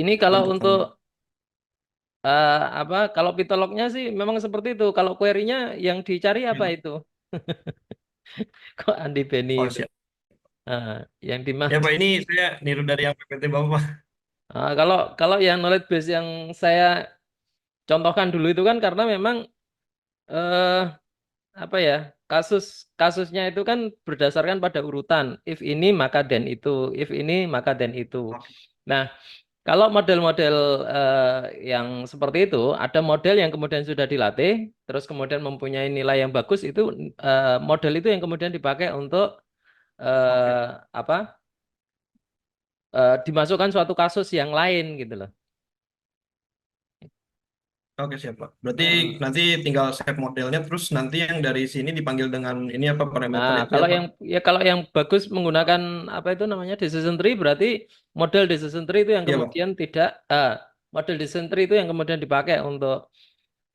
Ini kalau Untuk untuk kalau pitolognya sih memang seperti itu. Kalau query-nya yang dicari apa ya. itu? Kok Andi Beni Oh, itu? siap. Yang di Ya, Pak, ini saya niru dari yang PPT Bapak. kalau kalau yang knowledge base yang saya contohkan dulu itu kan karena memang eh, apa ya, kasusnya itu kan berdasarkan pada urutan. If ini maka then itu, if ini maka then itu. Oke. Nah, kalau model-model yang seperti itu, ada model yang kemudian sudah dilatih, terus kemudian mempunyai nilai yang bagus, itu model itu yang kemudian dipakai untuk Oke. apa? Dimasukkan suatu kasus yang lain gitu loh. Oke, siap, Pak. Berarti nanti tinggal save modelnya, terus nanti yang dari sini dipanggil dengan ini apa parameter Nah, itu ya, kalau Pak? yang kalau yang bagus menggunakan apa itu namanya decision tree, berarti model decision tree itu yang Iya, Pak. kemudian tidak model decision tree itu yang kemudian dipakai untuk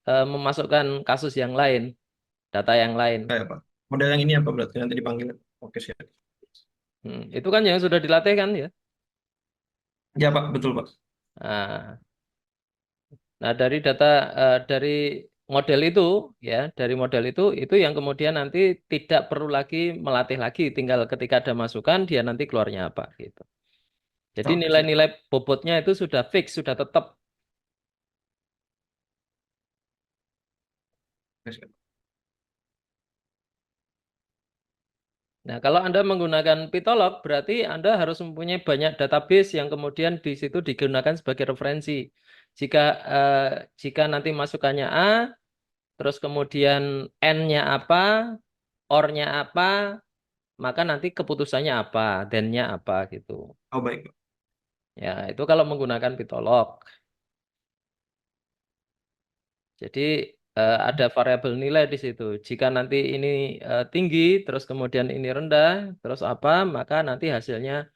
memasukkan kasus yang lain, data yang lain. Ya, Pak. Model yang ini apa berarti nanti dipanggil? Oke, siap. Itu kan yang sudah dilatih kan ya. Ya, Pak, betul, Pak. Nah, nah dari dari model itu ya, dari model itu yang kemudian nanti tidak perlu lagi melatih lagi, tinggal ketika ada masukan dia nanti keluarnya apa gitu. Jadi Oke, siap. nilai-nilai bobotnya itu sudah fix, sudah tetap. Oke, siap. Nah, kalau Anda menggunakan Pitolog, berarti Anda harus mempunyai banyak database yang kemudian di situ digunakan sebagai referensi. Jika jika nanti masukannya A, terus kemudian N-nya apa, OR-nya apa, maka nanti keputusannya apa, then-nya apa gitu. Oh, baik, Pak. Ya, itu kalau menggunakan Pitolog. Jadi ada variabel nilai di situ. Jika nanti ini tinggi, terus kemudian ini rendah, terus apa, maka nanti hasilnya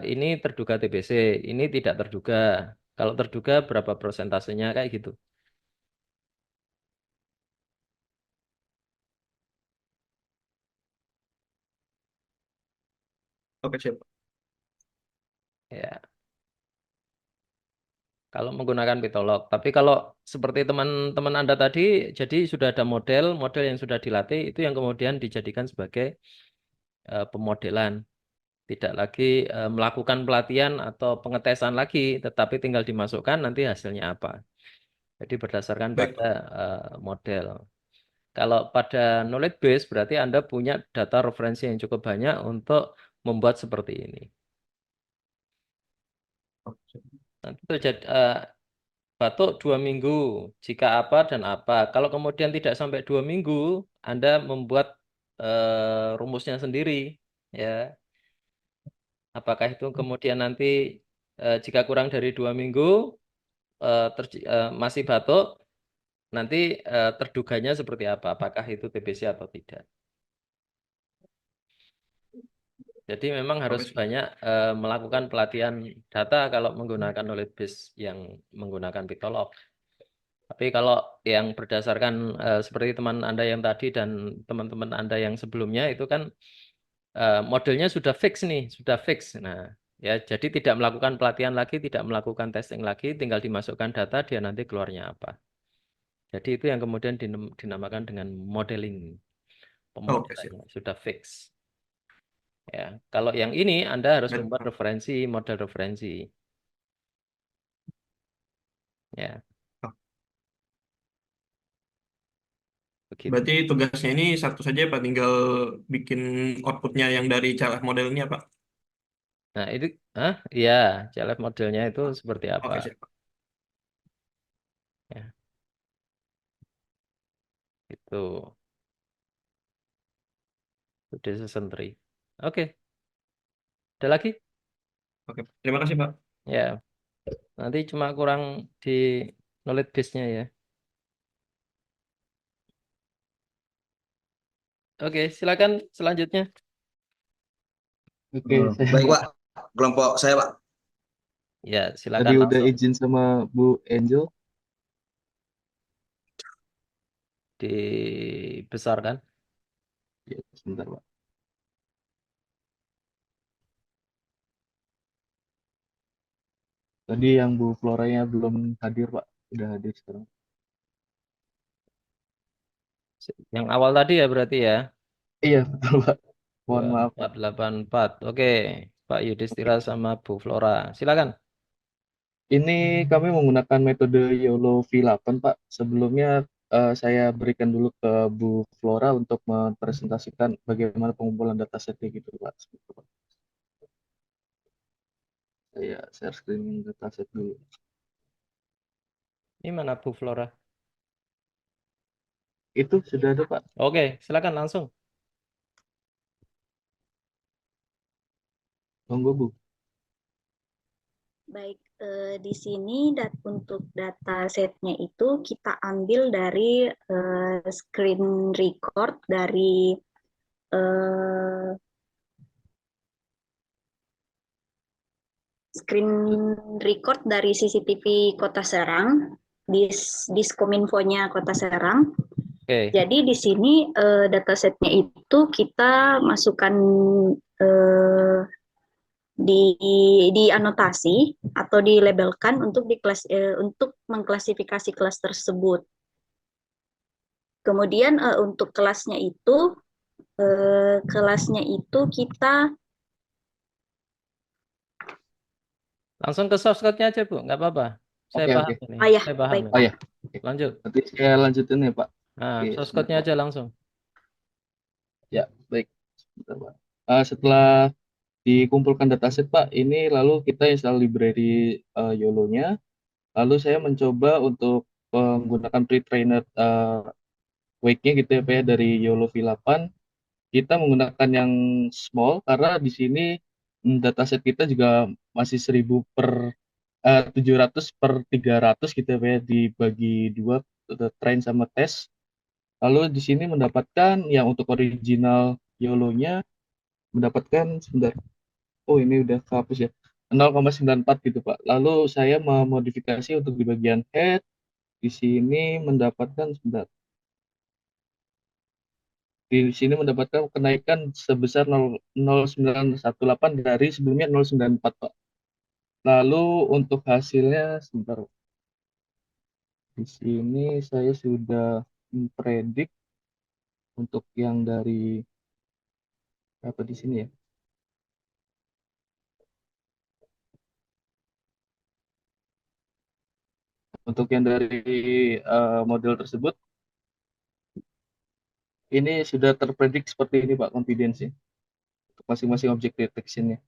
ini terduga TBC, ini tidak terduga. Kalau terduga berapa persentasenya kayak gitu. Oke, siap, Pak. Ya, kalau menggunakan Pitolog. Tapi kalau seperti teman-teman Anda tadi, jadi sudah ada model yang sudah dilatih, itu yang kemudian dijadikan sebagai pemodelan. Tidak lagi melakukan pelatihan atau pengetesan lagi, tetapi tinggal dimasukkan nanti hasilnya apa. Jadi berdasarkan Baik, pada Pak. model. Kalau pada knowledge base berarti Anda punya data referensi yang cukup banyak untuk membuat seperti ini. Oke, siap. Nanti terjadi, batuk 2 minggu, jika apa dan apa. Kalau kemudian tidak sampai 2 minggu, Anda membuat rumusnya sendiri, ya. Apakah itu kemudian nanti jika kurang dari 2 minggu masih batuk, nanti terduganya seperti apa? Apakah itu TBC atau tidak? Jadi memang harus Oke, banyak melakukan pelatihan data kalau menggunakan knowledge base yang menggunakan Pitolog. Tapi kalau yang berdasarkan seperti teman Anda yang tadi dan teman-teman Anda yang sebelumnya itu kan modelnya sudah fix nih, sudah fix. Nah, ya jadi tidak melakukan pelatihan lagi, tidak melakukan testing lagi, tinggal dimasukkan data dia nanti keluarnya apa. Jadi itu yang kemudian dinamakan dengan modeling, oke, siap. pemodelannya sudah fix. Ya, kalau yang ini Anda harus Baik. membuat referensi, model referensi. Ya, Oh, begitu. berarti tugasnya ini satu saja Pak, tinggal bikin outputnya yang dari CLF model ini apa? Nah, itu iya, CLF modelnya itu seperti apa? Oke, siap. Ya, itu decision tree. Oke, ada lagi? Oke, terima kasih Pak. Ya, nanti cuma kurang di knowledge base-nya ya. Oke, silakan selanjutnya. Oke, Baik, Pak. Kelompok saya, Pak. Ya, silakan tadi udah langsung izin sama Bu Angel. dibesarkan. Ya, sebentar, Pak. Tadi yang Bu Floranya belum hadir, Pak. Udah hadir sekarang. Yang awal tadi ya berarti ya. Iya, betul, Pak. Mohon maaf, Pak. 2484. Oke, Pak Yudhistira sama Bu Flora. Silakan. Ini kami menggunakan metode YOLO V8, Pak. Sebelumnya saya berikan dulu ke Bu Flora untuk mempresentasikan bagaimana pengumpulan datasetnya gitu, Pak. Seperti itu, Pak. Saya share screen dataset dulu. Ini mana Bu Flora? Itu sudah ada, Pak. Oke, silakan langsung. Monggo, Bu. Baik, di sini untuk data setnya itu kita ambil dari screen record dari CCTV Kota Serang, Diskominfonya Kota Serang. Oke. Jadi di sini datasetnya itu kita masukkan di anotasi atau dilabelkan untuk untuk mengklasifikasi kelas tersebut. Kemudian untuk kelasnya kita Langsung ke source code-nya aja, Bu. Nggak apa-apa. Saya Oke, paham oke. ini. Oh ya, Saya paham baik, ini. Oh ya, Lanjut. nanti saya lanjutin ya, Pak. Nah, Oke, source code-nya sebentar. aja langsung. Ya, baik. Sebentar, Pak. Setelah dikumpulkan dataset, Pak, ini lalu kita install library YOLO-nya. Lalu saya mencoba untuk menggunakan pre-trained wake-nya gitu ya, Pak, ya, dari YOLO V8. Kita menggunakan yang small karena di sini dataset kita juga masih 700 per 300 gitu ya, Pak, ya, dibagi dua, train sama tes. Lalu di sini mendapatkan yang untuk original YOLO-nya mendapatkan sebentar. Oh, ini udah kehapus ya. 0,94 gitu, Pak. Lalu saya memodifikasi untuk di bagian head. Di sini mendapatkan sebentar. Di sini mendapatkan kenaikan sebesar 0,918 dari sebelumnya 0,94, Pak. Lalu untuk hasilnya sebentar. Di sini saya sudah mempredik untuk yang dari apa di sini ya. Untuk yang dari model tersebut ini sudah terpredik seperti ini, Pak, confidence-nya untuk masing-masing objek detection-nya.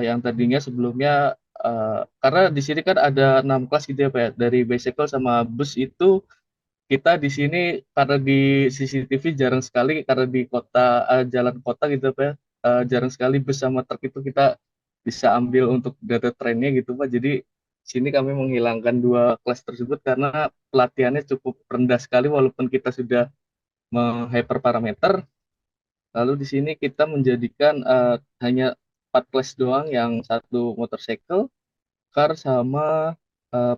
yang tadinya sebelumnya karena di sini kan ada 6 kelas gitu ya Pak ya. Dari bicycle sama bus itu kita di sini karena di CCTV jarang sekali karena di kota jalan kota gitu Pak ya. Jarang sekali bus sama truk itu kita bisa ambil untuk data trennya gitu Pak. Jadi sini kami menghilangkan 2 kelas tersebut karena pelatihannya cukup rendah sekali walaupun kita sudah menghyperparameter. Lalu di sini kita menjadikan hanya 4 kelas doang, yang satu motorcycle, car, sama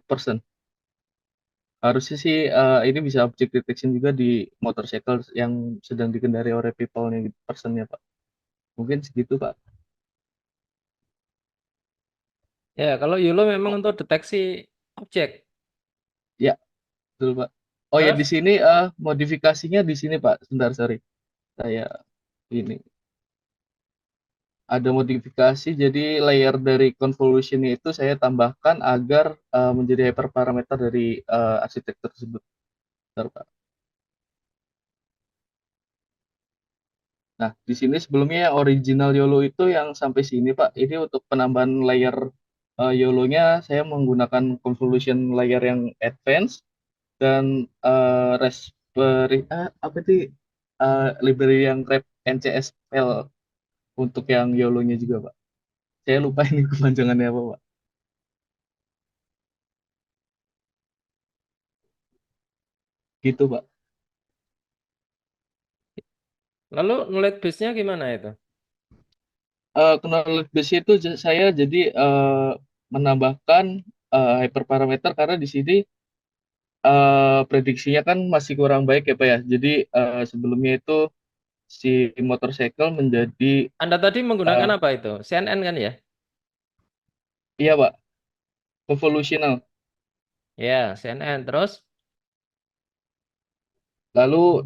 person. Harusnya sih ini bisa object detection juga di motorcycle yang sedang dikendari oleh people-nya gitu, person-nya Pak. Mungkin segitu Pak. Ya, kalau YOLO memang untuk deteksi objek. Ya, betul Pak. Oh ya, di Terus sini modifikasinya di sini Pak. Sebentar, sorry. Saya ini ada modifikasi, jadi layer dari convolution itu saya tambahkan agar menjadi hyperparameter dari arsitektur tersebut. Bentar, Pak. Nah, di sini sebelumnya original YOLO itu yang sampai sini Pak. Ini untuk penambahan layer YOLO-nya saya menggunakan convolution layer yang advance dan Raspberry apa itu library yang grep NCSL untuk yang YOLO-nya juga Pak. Saya lupa ini kepanjangannya apa Pak. Gitu Pak. lalu knowledge base-nya gimana itu? Knowledge base itu saya jadi menambahkan hyperparameter karena di sini prediksinya kan masih kurang baik ya Pak ya. Jadi sebelumnya itu si motorcycle menjadi Anda tadi menggunakan eh, apa itu? CNN kan ya? iya Pak, convolutional. Ya, CNN. Terus Lalu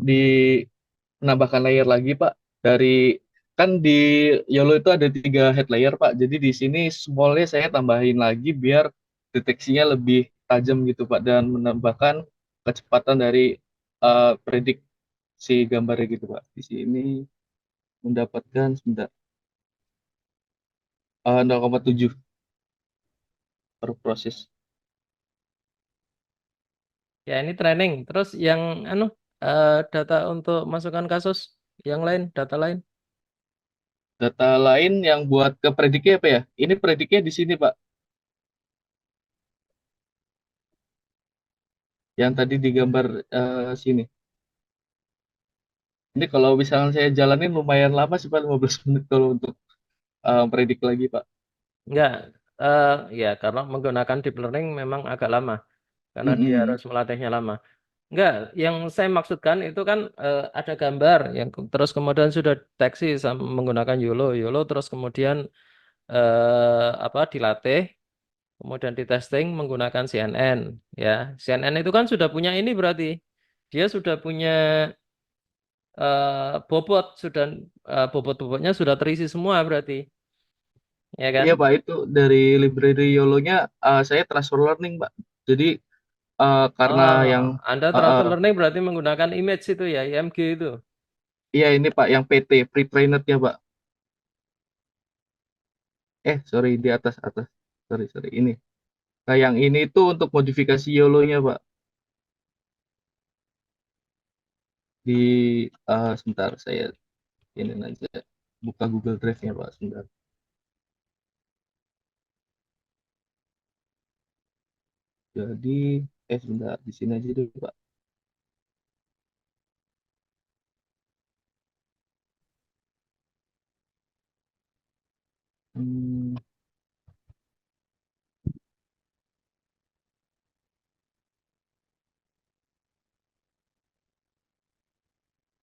menambahkan layer lagi Pak dari kan di YOLO itu ada 3 head layer Pak. Jadi di sini smallnya saya tambahin lagi biar deteksinya lebih tajam gitu Pak dan menambahkan kecepatan dari prediksi gambarnya gitu Pak. Di sini mendapatkan 0,7 per proses. ya ini training. Terus yang data untuk masukkan kasus yang lain, data lain. Data lain yang buat ke prediknya apa ya? Ini prediknya di sini Pak. Yang tadi digambar sini. Ini kalau misalnya saya jalanin lumayan lama sih Pak, 15 menit kalau untuk predik lagi Pak. Enggak, ya karena menggunakan deep learning memang agak lama karena dia harus melatihnya lama. Enggak, yang saya maksudkan itu kan ada gambar yang terus kemudian sudah deteksi menggunakan YOLO, YOLO terus kemudian dilatih, kemudian di testing menggunakan CNN, ya. CNN itu kan sudah punya ini berarti dia sudah punya bobot, sudah bobot-bobotnya sudah terisi semua berarti, ya kan? Iya Pak, itu dari library YOLO-nya saya transfer learning Pak. Jadi karena Oh, yang Anda uh, uh, transfer learning berarti menggunakan image itu ya, IMG itu. iya ini Pak yang PT pre-trained-nya Pak. Sorry di atas atas. Sorry ini. Nah, yang ini itu untuk modifikasi YOLO-nya Pak. Di sebentar saya ini aja buka Google Drive-nya Pak sebentar. Jadi sebentar di sini aja dulu Pak. Hmm,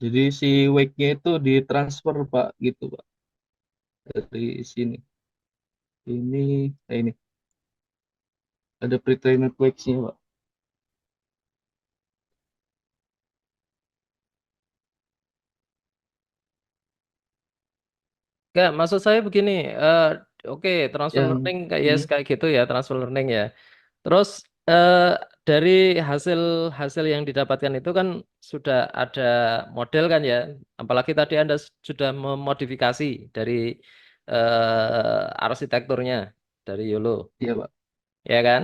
jadi si wake-nya itu ditransfer Pak gitu Pak. Dari sini. Ini ada pre-trained wake-nya Pak. Enggak, maksud saya begini, oke, transfer Yang learning kayak gitu ya, transfer learning ya. Terus dari hasil hasil yang didapatkan itu kan sudah ada model kan ya, apalagi tadi Anda sudah memodifikasi dari arsitekturnya dari YOLO, Iya, Pak. ya kan?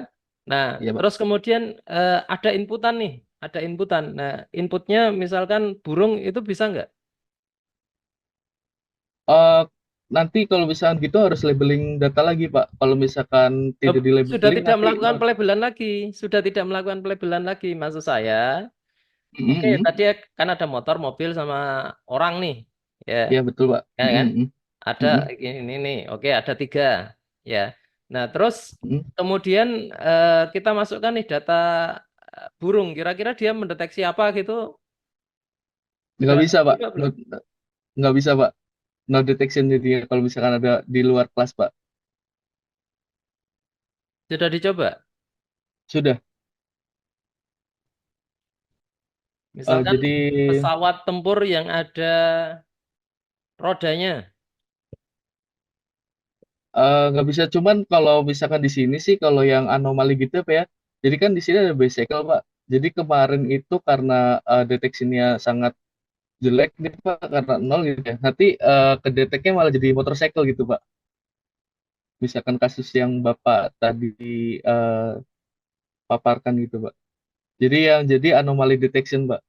Nah, Iya, Pak. terus kemudian ada inputan nih, ada inputan. Nah, inputnya misalkan burung itu bisa nggak? Eh, nanti kalau misalkan gitu harus labeling data lagi, Pak. Kalau misalkan tidak di Sudah labeling tidak nanti melakukan pelabelan lagi, sudah tidak melakukan pelabelan lagi. Maksud saya, oke, Mm-mm. tadi kan ada motor, mobil sama orang nih, ya, Iya, betul, Pak. ya kan? Mm-mm. Ada Mm-mm. ini nih, oke, ada 3, ya. Nah, terus Mm-mm. kemudian kita masukkan nih data burung, kira-kira dia mendeteksi apa gitu? Nggak Sudah bisa, Pak. coba belum? Nggak bisa, Pak. No detection jadi kalau misalkan ada di luar kelas, Pak. Sudah dicoba? Sudah. Misalkan Jadi pesawat tempur yang ada rodanya. nggak bisa, cuman kalau misalkan di sini sih kalau yang anomali gitu apa ya, jadi kan di sini ada bicycle, Pak. Jadi kemarin itu karena deteksinya sangat jelek nih, Pak, karena nol gitu ya, nanti kedeteknya malah jadi motorcycle gitu, Pak. Misalkan kasus yang Bapak tadi eh, paparkan gitu, Pak. Jadi yang jadi anomaly detection, Pak.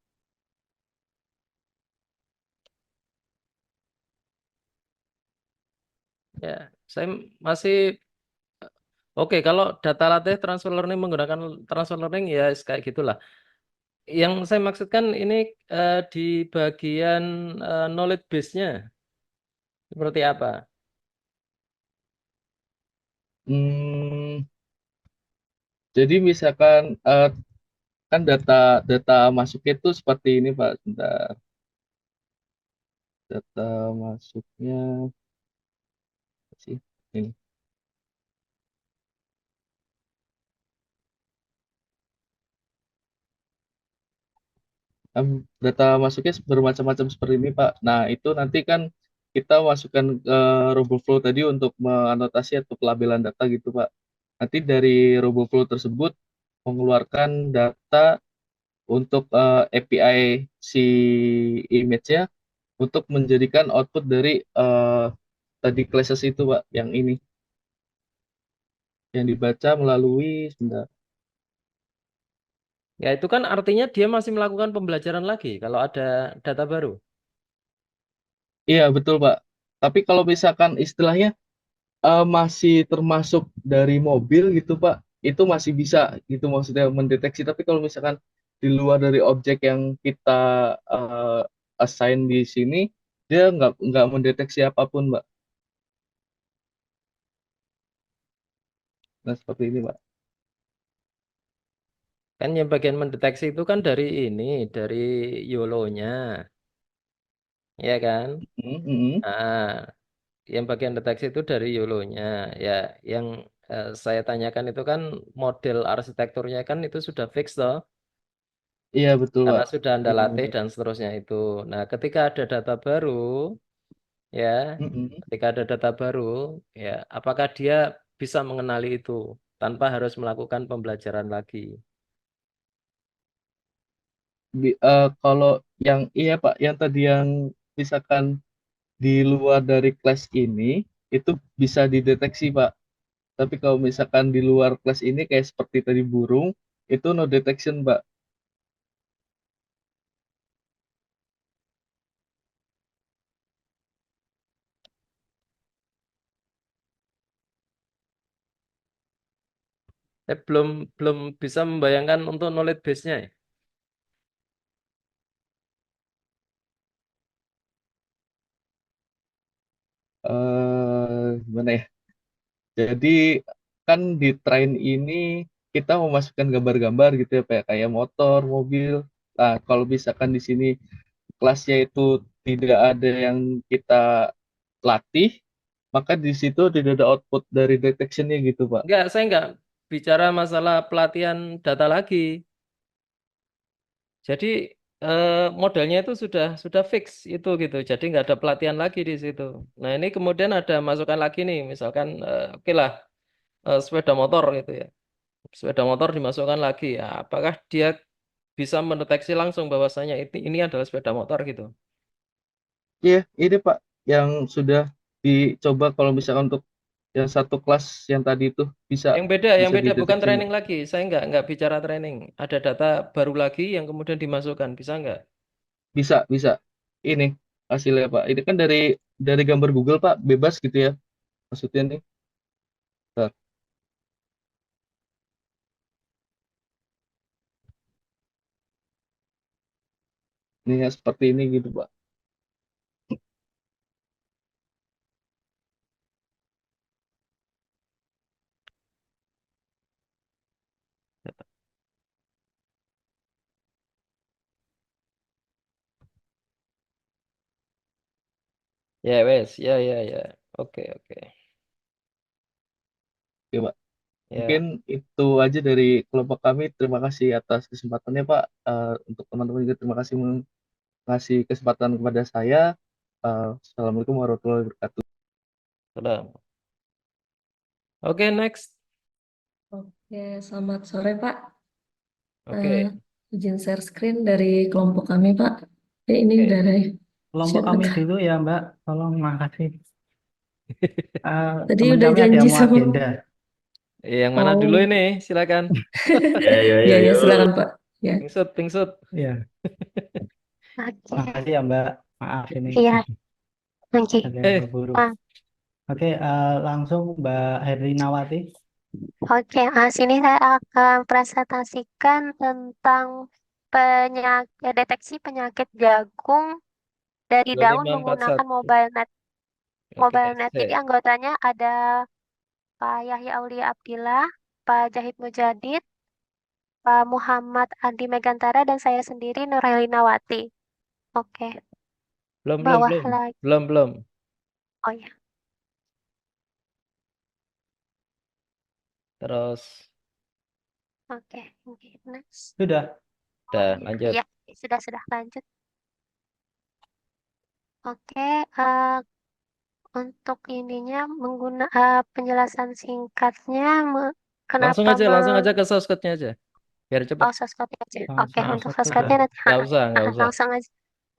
Ya, saya masih oke. Kalau data latih transfer learning menggunakan transfer learning ya kayak gitulah. Yang saya maksudkan ini di bagian knowledge base-nya seperti apa? Hmm, jadi misalkan kan data data masuknya itu seperti ini, Pak. Sebentar. Data masuknya apa sih ini. Data masuknya bermacam-macam seperti ini, Pak. Nah, itu nanti kan kita masukkan ke RoboFlow tadi untuk menganotasi atau pelabelan data gitu, Pak. Nanti dari RoboFlow tersebut mengeluarkan data untuk API si image-nya untuk menjadikan output dari tadi classes itu, Pak, yang ini yang dibaca melalui sebentar. Ya itu kan artinya dia masih melakukan pembelajaran lagi kalau ada data baru. Iya, betul, Pak. Tapi kalau misalkan istilahnya masih termasuk dari mobil gitu, Pak, itu masih bisa gitu maksudnya mendeteksi. Tapi kalau misalkan di luar dari objek yang kita eh, assign di sini, dia nggak mendeteksi apapun, Pak. Nah, seperti ini, Pak. Kan yang bagian mendeteksi itu kan dari ini, dari YOLO-nya, ya kan? Mm-mm. Nah, yang bagian deteksi itu dari YOLO-nya. Ya, yang saya tanyakan itu kan model arsitekturnya kan itu sudah fix toh, Iya, betul, karena Pak. sudah Anda Ini latih model. dan seterusnya itu. Nah, ketika ada data baru, ya, Mm-mm. ketika ada data baru, ya, apakah dia bisa mengenali itu tanpa harus melakukan pembelajaran lagi? Kalau yang iya, Pak, yang tadi yang misalkan di luar dari kelas ini itu bisa dideteksi, Pak. Tapi kalau misalkan di luar kelas ini kayak seperti tadi burung, itu no detection, Pak. Belum belum bisa membayangkan untuk knowledge base-nya ya. Gimana ya? Jadi kan di train ini kita memasukkan gambar-gambar gitu ya, Pak, kayak motor, mobil. Nah, kalau misalkan di sini kelasnya itu tidak ada yang kita latih, maka di situ tidak ada output dari detection-nya gitu, Pak. Enggak, saya enggak bicara masalah pelatihan data lagi. Jadi modelnya itu sudah fix itu gitu. Jadi nggak ada pelatihan lagi di situ. Nah ini kemudian ada masukan lagi nih, misalkan oke lah sepeda motor gitu ya. Sepeda motor dimasukkan lagi. Ya, apakah dia bisa mendeteksi langsung bahwasanya ini adalah sepeda motor gitu? Iya, ini Pak yang sudah dicoba kalau misalkan untuk yang satu kelas yang tadi itu bisa Yang beda bisa bukan dideteksi, Mbak. training lagi. Saya nggak bicara training. Ada data baru lagi yang kemudian dimasukkan, bisa nggak? Bisa. Ini hasilnya, Pak. Ini kan dari gambar Google, Pak, bebas gitu ya. Maksudnya nih. Bentar. Ini ya seperti ini gitu, Pak. Ya wes, ya. Oke. Oke, Pak. Ya, Mungkin itu aja dari kelompok kami. Terima kasih atas kesempatannya, Pak. Untuk teman-teman juga terima kasih mengasih kesempatan kepada saya. Assalamualaikum warahmatullahi wabarakatuh. sudah. Oke, next. Oke, selamat sore Pak. Oke. Izin share screen dari kelompok kami Pak. Ini Oke. dari Kelompok siapa kami tuh? dulu ya Mbak, tolong makasih. Tadi Teman udah kami ada janji yang mau sama. agenda. Yang mana dulu Oh, ini? Silakan. ya silakan Pak. Ya. Pingsut. Iya, Oke, makasih ya Mbak. Maaf ini iya, oke. ada yang keburu. Ah, Oke, langsung Mbak Herlinawati. Oke, sini saya akan presentasikan tentang deteksi penyakit jagung dari daun 2541. menggunakan mobile net. Jadi Sip. anggotanya ada Pak Yahya Aulia Abdillah, Pak Jahid Mujadid, Pak Muhammad Andi Megantara, dan saya sendiri Nurhelinawati. Oke, bawah lagi. Belum. Oh ya, Terus, oke, next. Sudah. lanjut. Iya, sudah lanjut. Oke, untuk ininya penjelasan singkatnya Langsung kenapa aja ke sosketnya aja. Biar cepet. soskotnya aja. Langsung Oke, masuk untuk sudah. soskotnya nanti Nggak usah. langsung aja.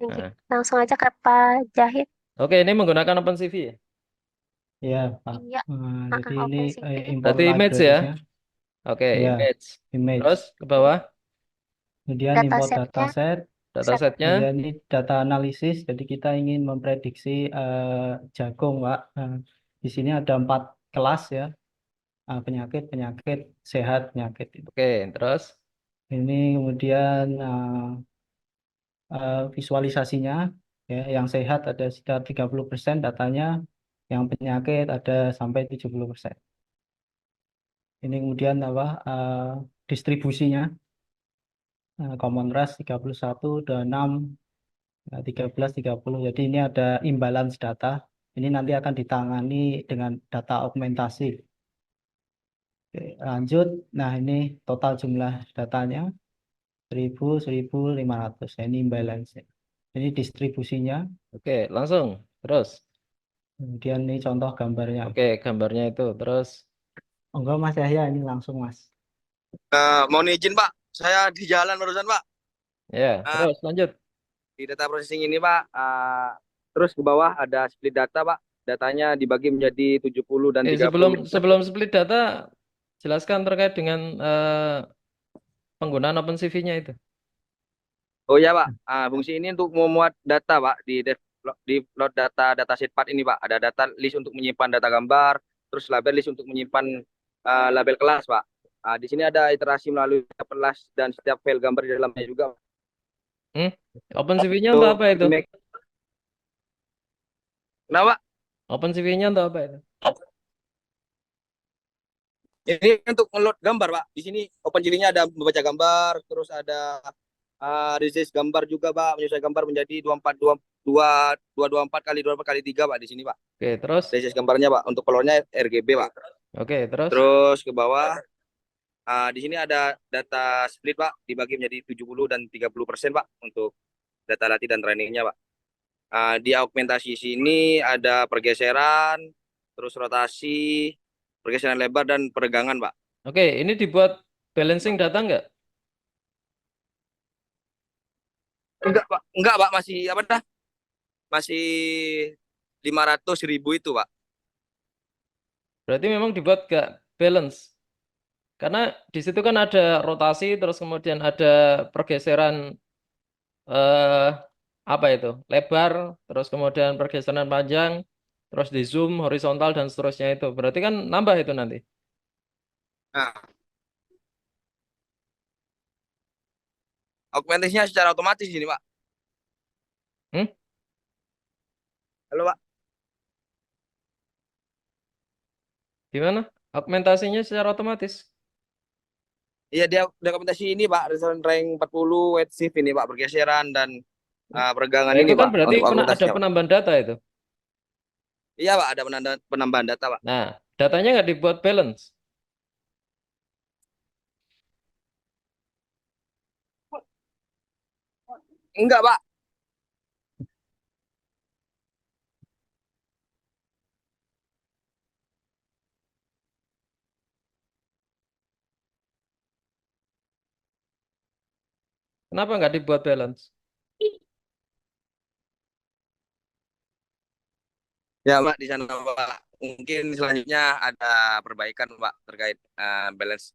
Oke, Nah. langsung aja ke Pak Jahid. Oke, ini menggunakan OpenCV ya? Iya, Pak. Iya, Jadi ini OpenCV. import Berarti image ya? library-nya. Oke, Iya, image. Terus ke bawah, Kemudian import Datasetnya dataset. datasetnya. Kemudian ini data analisis. Jadi kita ingin memprediksi jagung, Pak. Di sini ada 4 kelas ya. Penyakit, sehat, penyakit. Oke, terus. Ini kemudian visualisasinya. Ya, yang sehat ada sekitar 30% datanya. Yang penyakit ada sampai 70%. Ini kemudian distribusinya. Common Rush 31, 26, 13, 30. Jadi ini ada imbalance data. Ini nanti akan ditangani dengan data augmentasi. Oke, lanjut. Nah, ini total jumlah datanya 1.500. Ini imbalance. Ini distribusinya. Oke, langsung. Terus. Kemudian ini contoh gambarnya. Oke, gambarnya itu. Terus. Enggak Mas Yahya, ini langsung Mas. Mohon izin Pak, saya di jalan barusan Pak. Ya, terus lanjut. Di data processing ini Pak, terus ke bawah ada split data Pak. Datanya dibagi menjadi 70 dan 30. Sebelum split data, jelaskan terkait dengan penggunaan OpenCV-nya itu. Oh ya Pak, fungsi ini untuk memuat data Pak di load dataset 4 ini Pak. Ada data list untuk menyimpan data gambar, terus label list untuk menyimpan label kelas Pak. Di sini ada iterasi melalui kelas dan setiap file gambar di dalamnya juga. OpenCV-nya untuk apa itu? Kenapa? OpenCV-nya untuk apa itu? Ini untuk ngeload gambar Pak. Di sini OpenCV-nya ada membaca gambar, terus ada resize gambar juga Pak, menyesuaikan gambar menjadi 224 kali 24 kali 3 Pak di sini Pak. Oke, terus? Resize gambarnya Pak, untuk colornya RGB Pak. Oke, terus? Terus ke bawah, di sini ada data split Pak, dibagi menjadi 70 dan 30% Pak untuk data latih dan trainingnya Pak. Di augmentasi sini ada pergeseran, terus rotasi, pergeseran lebar dan peregangan Pak. Oke, ini dibuat balancing data enggak? Enggak Pak, masih apa dah? Masih 500.000 itu, Pak. Berarti memang dibuat gak balance. Karena di situ kan ada rotasi, terus kemudian ada pergeseran apa itu? Lebar, terus kemudian pergeseran panjang, terus di zoom, horizontal dan seterusnya itu. Berarti kan nambah itu nanti. Nah, augmentasinya secara otomatis ini, Pak. Hmm? Halo, Pak. Gimana? Augmentasinya secara otomatis. Iya, dia augmentasi ini, Pak. Restoran rank 40 weight shift ini, Pak. Pergeseran dan peregangan Nah, ini, itu kan Pak. berarti Untuk ada augmentasinya, Pak. penambahan data itu. Iya, Pak. Ada penambahan data, Pak. Nah, datanya nggak dibuat balance. Enggak, Pak. Kenapa nggak dibuat balance? Ya, Pak, di sana, Pak. Mungkin selanjutnya ada perbaikan, Pak, terkait balance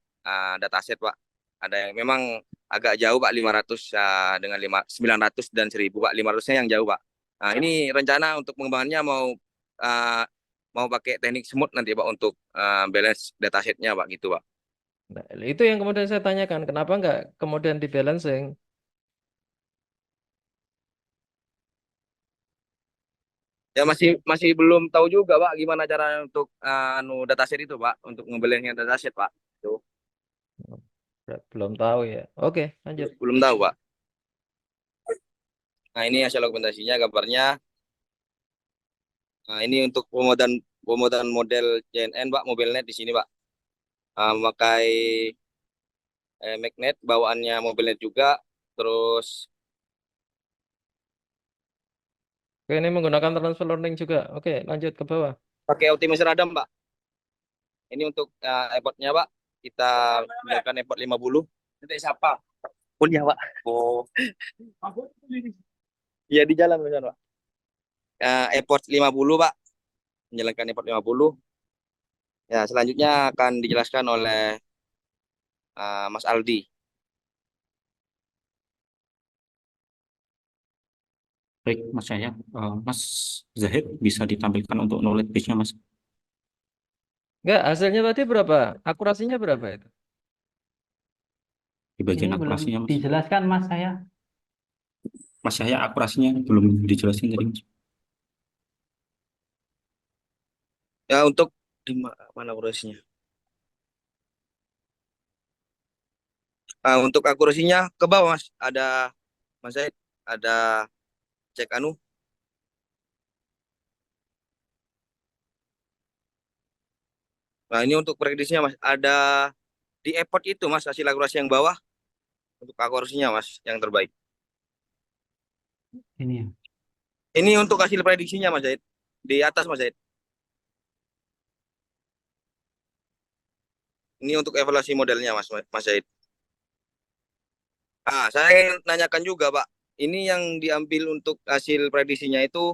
dataset, Pak. Ada yang memang agak jauh, Pak, 500 dengan 900 dan 1000, Pak. 500-nya yang jauh, Pak. Nah, ini rencana untuk pengembangannya mau pakai teknik smooth nanti, Pak, untuk balance datasetnya, Pak, gitu, Pak. Nah, itu yang kemudian saya tanyakan, kenapa nggak kemudian di balancing? Ya masih belum tahu juga, Pak, gimana cara untuk dataset itu, Pak, untuk ngebalance dataset, Pak. Itu Belum tahu ya. Oke, lanjut. belum tahu, Pak. Nah, ini hasil dokumentasinya gambarnya. Nah, ini untuk pemodelan model CNN, Pak, mobilnet di sini, Pak. Memakai magnet bawaannya mobilnet juga. Terus Oke, ini menggunakan transfer learning juga. Oke, lanjut ke bawah. pakai optimizer radam, Pak. Ini untuk airportnya, Pak. Kita menggunakan airport 50. Nanti siapa? Kuliah, Pak. Oh. Iya, di jalan, benar, Pak. Airport 50, Pak. Menjalankan airport 50. Ya, selanjutnya akan dijelaskan oleh Mas Aldi. Baik, Mas saya, Mas Zahid bisa ditampilkan untuk knowledge base-nya, Mas. Enggak, hasilnya tadi berapa? Akurasinya berapa itu? Di bagian Ini belum akurasinya, Mas. dijelaskan, Mas, saya. Mas saya akurasinya belum dijelasin tadi, Mas. Ya, untuk di mana akurasinya? Untuk akurasinya ke bawah, Mas. Ada Mas Zaid, ada cek anu. Nah, ini untuk prediksinya, Mas. Ada di airport itu, Mas, hasil akurasi yang bawah. Untuk akurasinya, Mas, yang terbaik. Ini ya. Ini untuk hasil prediksinya, Mas Zaid. Di atas, Mas Zaid. Ini untuk evaluasi modelnya, Mas Zaid. Saya ingin nanyakan juga, Pak. Ini yang diambil untuk hasil prediksinya itu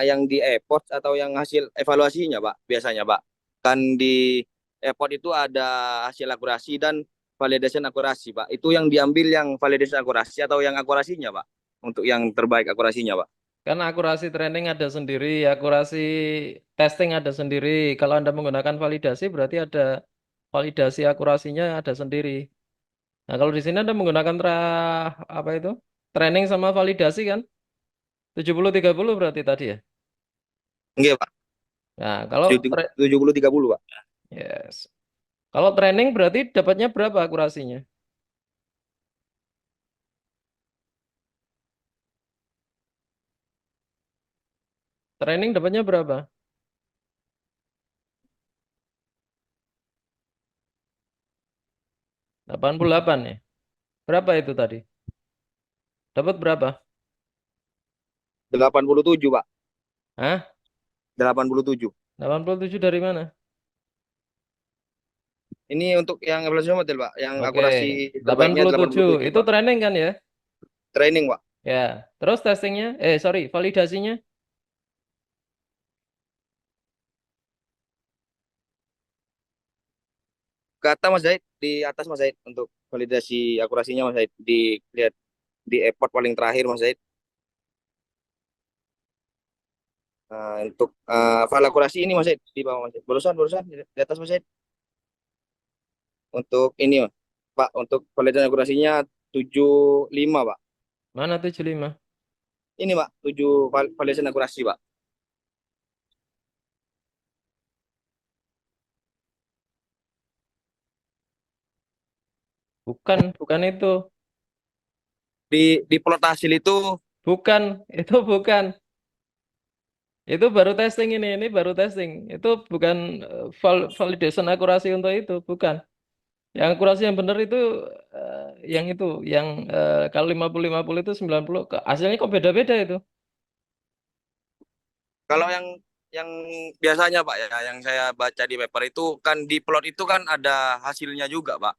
yang di airport atau yang hasil evaluasinya, Pak? Biasanya, Pak. Kan di airport itu ada hasil akurasi dan validation akurasi, Pak. Itu yang diambil yang validation akurasi atau yang akurasinya, Pak? Untuk yang terbaik akurasinya, Pak. Kan akurasi training ada sendiri, akurasi testing ada sendiri. Kalau Anda menggunakan validasi berarti ada validasi akurasinya ada sendiri. Nah, kalau di sini Anda menggunakan apa itu? Training sama validasi kan? 70-30 berarti tadi ya? Enggak, Pak. Nah, kalau 70-30, Pak. yes. Kalau training berarti dapatnya berapa akurasinya? Training dapatnya berapa? 88 ya. Berapa itu tadi? Dapat berapa? 87, Pak. Hah? 87. 87 dari mana? Ini untuk yang evaluasi model, Pak. Yang Oke, akurasi terbaiknya 87. 87, Itu Pak. training kan ya? Training, Pak. Ya. Terus testingnya? Sorry, validasinya? ke atas Mas Zaid, di atas Mas Zaid untuk validasi akurasinya Mas Zaid. Dilihat di effort paling terakhir Mas Zaid. Untuk file akurasi ini Mas Zaid di bawah Mas Zaid. Barusan di atas Mas Zaid. Untuk ini Pak, untuk validasi akurasinya 75 Pak. Mana 75? Ini Pak, 7 validasi akurasi Pak. Bukan itu. Di plot hasil itu Bukan, itu bukan. Itu baru testing ini baru testing. Itu bukan validation akurasi untuk itu, bukan. Yang akurasi yang benar itu yang itu, yang kalau 50-50 itu 90, hasilnya kok beda-beda itu. kalau yang biasanya Pak ya, yang saya baca di paper itu kan di plot itu kan ada hasilnya juga Pak.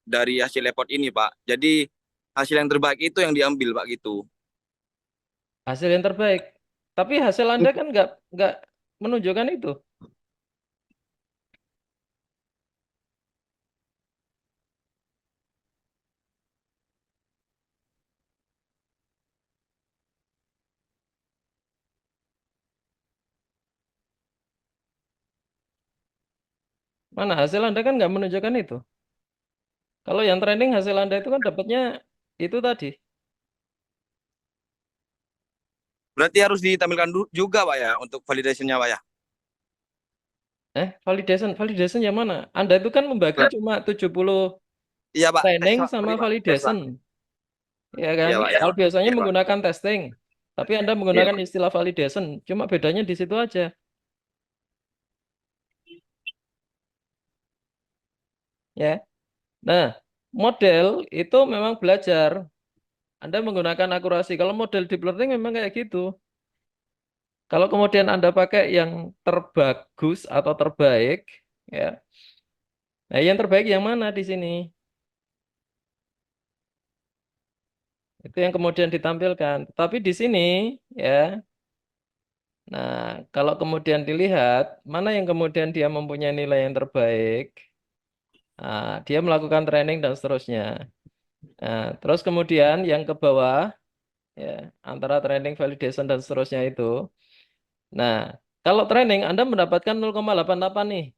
Dari hasil report ini Pak. Jadi hasil yang terbaik itu yang diambil Pak gitu. Hasil yang terbaik. Tapi hasil Anda kan nggak menunjukkan itu. Mana hasil Anda kan nggak menunjukkan itu. Kalau yang trending hasil Anda itu kan dapatnya itu tadi. Berarti harus ditampilkan juga Pak ya untuk validasinya Pak ya. Validation yang mana? Anda itu kan membagi cuma 70 Iya Pak, tes training Pak. sama Sorry, Pak. Tes Pak. validation. Ya kan? Iya Pak ya. Kalau biasanya Iya Pak. menggunakan testing, tapi Anda Iya menggunakan Pak. istilah validation, cuma bedanya di situ aja. Ya. Nah, model itu memang belajar. Anda menggunakan akurasi. Kalau model deep learning memang kayak gitu. Kalau kemudian Anda pakai yang terbagus atau terbaik, ya. Nah, yang terbaik yang mana di sini? Itu yang kemudian ditampilkan. Tapi di sini, ya. Nah, kalau kemudian dilihat mana yang kemudian dia mempunyai nilai yang terbaik, nah, dia melakukan training dan seterusnya. Nah, terus kemudian yang ke bawah, ya, antara training, validation dan seterusnya itu. Nah, kalau training Anda mendapatkan 0,88 nih.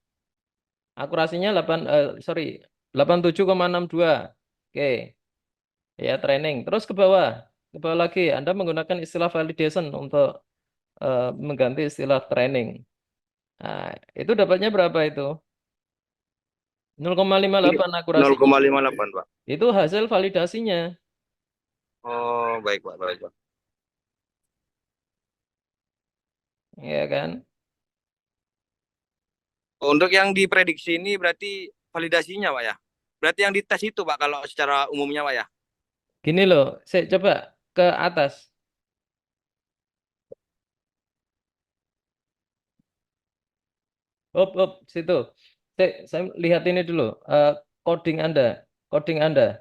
Akurasinya 87,62. Oke. Ya, training. Terus ke bawah. Ke bawah lagi Anda menggunakan istilah validation untuk mengganti istilah training. Nah, itu dapatnya berapa itu? 0,58 akurasi. 0,58 Pak. Itu hasil validasinya. Oh, baik Pak, baik Pak. Ya kan? Untuk yang diprediksi ini berarti validasinya Pak ya. Berarti yang dites itu Pak kalau secara umumnya Pak ya. Gini loh, saya coba ke atas. Situ. Saya lihat ini dulu. Coding Anda. Coding Anda.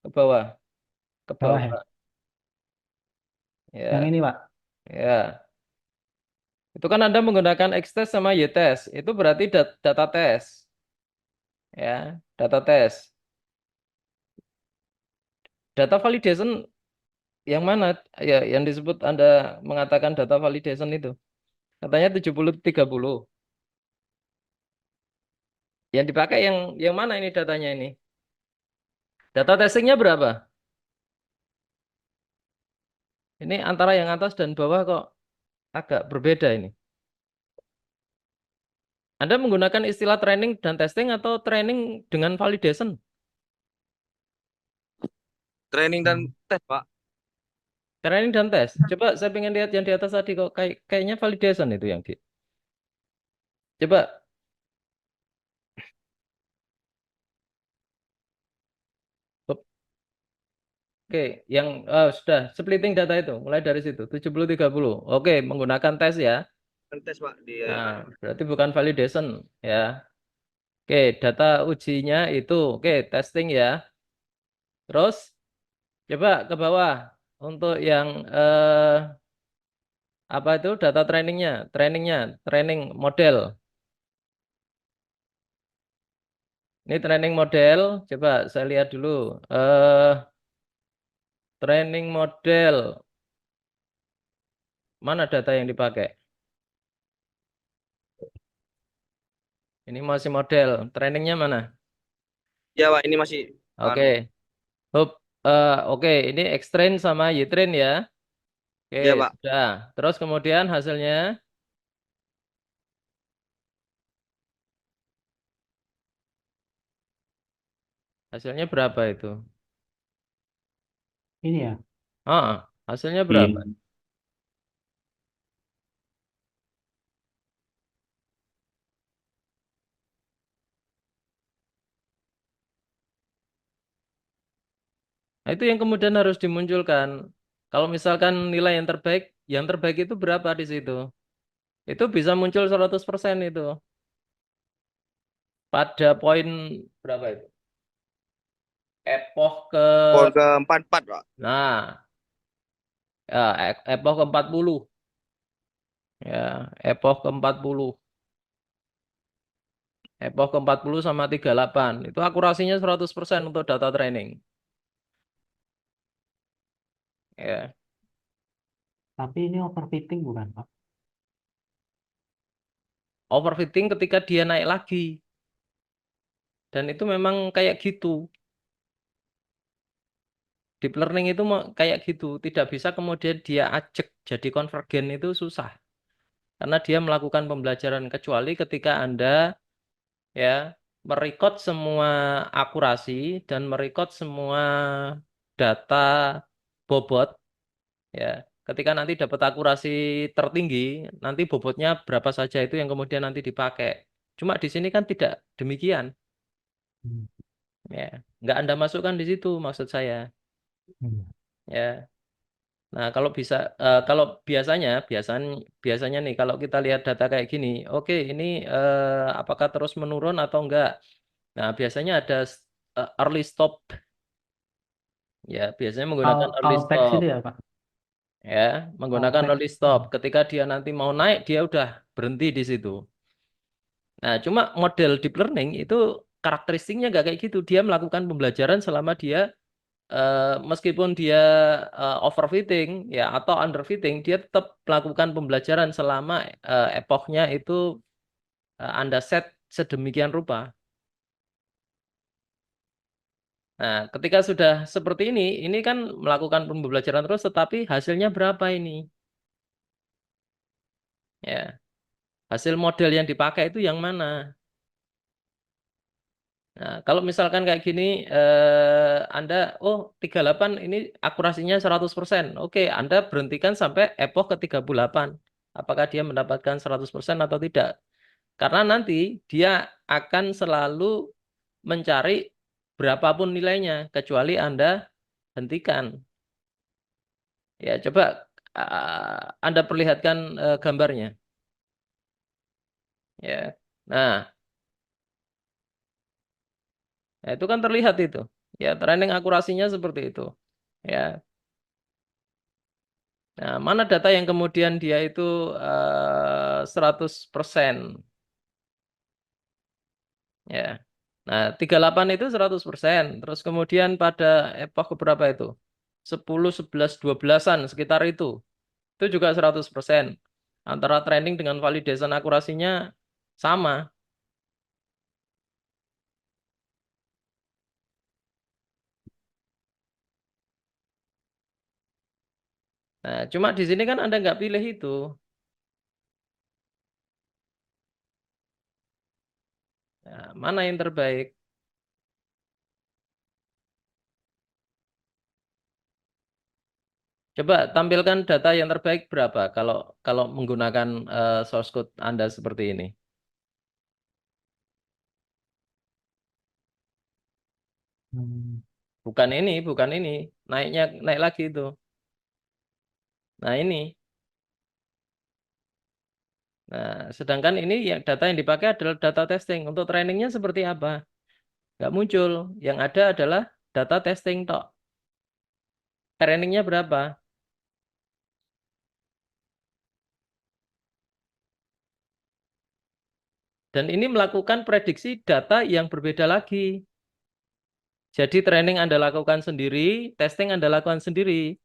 Ke bawah. Ke Bawah bawah. ya. Ya. Yang ini Pak. Ya. Itu kan Anda menggunakan X-test sama Y-test. Itu berarti data test. Ya, data test. Data validation yang mana? Ya, yang disebut Anda mengatakan data validation itu. Katanya 70-30. Yang dipakai yang mana ini datanya ini? Data testingnya berapa? Ini antara yang atas dan bawah kok agak berbeda ini. Anda menggunakan istilah training dan testing atau training dengan validation? Training dan tes Pak. Training dan tes. Coba saya pengen lihat yang di atas tadi kok kayaknya validation itu yang di. Coba. Oke, yang sudah splitting data itu mulai dari situ 70-30. Oke, menggunakan tes ya. Tes Pak di Nah, berarti bukan validation ya. Oke, data ujinya itu. Oke, testing ya. Terus coba ke bawah untuk yang apa itu data training model. Ini training model. Coba saya lihat dulu. Training model. Mana data yang dipakai? Ini masih model. Trainingnya mana? Ya Pak, ini masih Oke. anu. Oke, ini X-train sama Y-train ya. Oke, Ya Pak. sudah. Terus kemudian hasilnya berapa itu? Ini ya. Hasilnya berapa? Iya. Nah, itu yang kemudian harus dimunculkan. Kalau misalkan nilai yang terbaik itu berapa di situ? Itu bisa muncul 100% itu. Pada poin berapa itu? Epoch ke Poin ke-44 Pak. Nah, ya, epoch ke-40 ya, epoch ke-40. Epoch ke-40 sama 38. Itu akurasinya 100% untuk data training. Ya. Tapi ini overfitting bukan, Pak? Overfitting ketika dia naik lagi. Dan itu memang kayak gitu. Deep learning itu kayak gitu. Tidak bisa kemudian dia ajak jadi konvergen itu susah. Karena dia melakukan pembelajaran kecuali ketika Anda ya merecord semua akurasi dan merecord semua data bobot ya. Ketika nanti dapat akurasi tertinggi, nanti bobotnya berapa saja itu yang kemudian nanti dipakai. Cuma di sini kan tidak demikian. Ya, nggak Anda masukkan di situ maksud saya. Ya. Nah, kalau bisa, kalau biasanya nih, kalau kita lihat data kayak gini, oke, ini apakah terus menurun atau enggak? Nah, biasanya ada early stop, ya, biasanya menggunakan early All text stop, itu ya, Pak? ya, menggunakan All early text. stop. Ketika dia nanti mau naik, dia udah berhenti di situ. Nah, cuma model deep learning itu karakteristiknya nggak kayak gitu. Dia melakukan pembelajaran selama dia meskipun dia overfitting ya atau underfitting, dia tetap melakukan pembelajaran selama epochnya itu Anda set sedemikian rupa. Nah, ketika sudah seperti ini kan melakukan pembelajaran terus, tetapi hasilnya berapa ini? Ya, hasil model yang dipakai itu yang mana? Nah, kalau misalkan kayak gini, Anda, 38 ini akurasinya 100%. Oke, Anda berhentikan sampai epoch ke 38. Apakah dia mendapatkan 100% atau tidak? Karena nanti dia akan selalu mencari berapapun nilainya, kecuali Anda hentikan. Ya, coba Anda perlihatkan gambarnya. Ya, nah, itu kan terlihat itu. Ya, training akurasinya seperti itu. Ya, nah, mana data yang kemudian dia itu 100%? Ya. Nah, 38 itu 100%. Terus kemudian pada epoch berapa itu? 10, 11, 12-an sekitar itu. Itu juga 100%. Antara training dengan validation akurasinya sama. Nah, cuma di sini kan Anda nggak pilih itu. Nah, mana yang terbaik? Coba tampilkan data yang terbaik berapa kalau kalau menggunakan source code Anda seperti ini. Bukan ini. Naik lagi itu. Nah, ini. Nah, sedangkan ini yang data yang dipakai adalah data testing. Untuk trainingnya seperti apa? Nggak muncul. Yang ada adalah data testing tok. Trainingnya berapa? Dan ini melakukan prediksi data yang berbeda lagi. Jadi training Anda lakukan sendiri, testing Anda lakukan sendiri.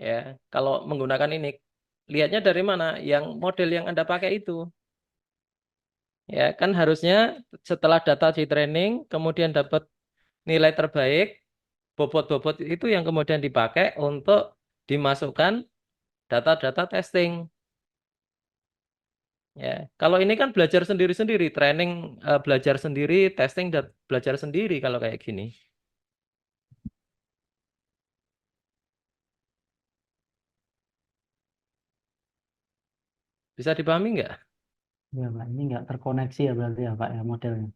Ya, kalau menggunakan ini, lihatnya dari mana? Yang model yang Anda pakai itu. Ya, kan harusnya setelah data di training, kemudian dapat nilai terbaik, bobot-bobot itu yang kemudian dipakai untuk dimasukkan data-data testing. Ya, kalau ini kan belajar sendiri-sendiri, training belajar sendiri, testing dan belajar sendiri kalau kayak gini. Bisa dipahami nggak? Ya, Pak. Ini nggak terkoneksi ya berarti ya, Pak, ya modelnya.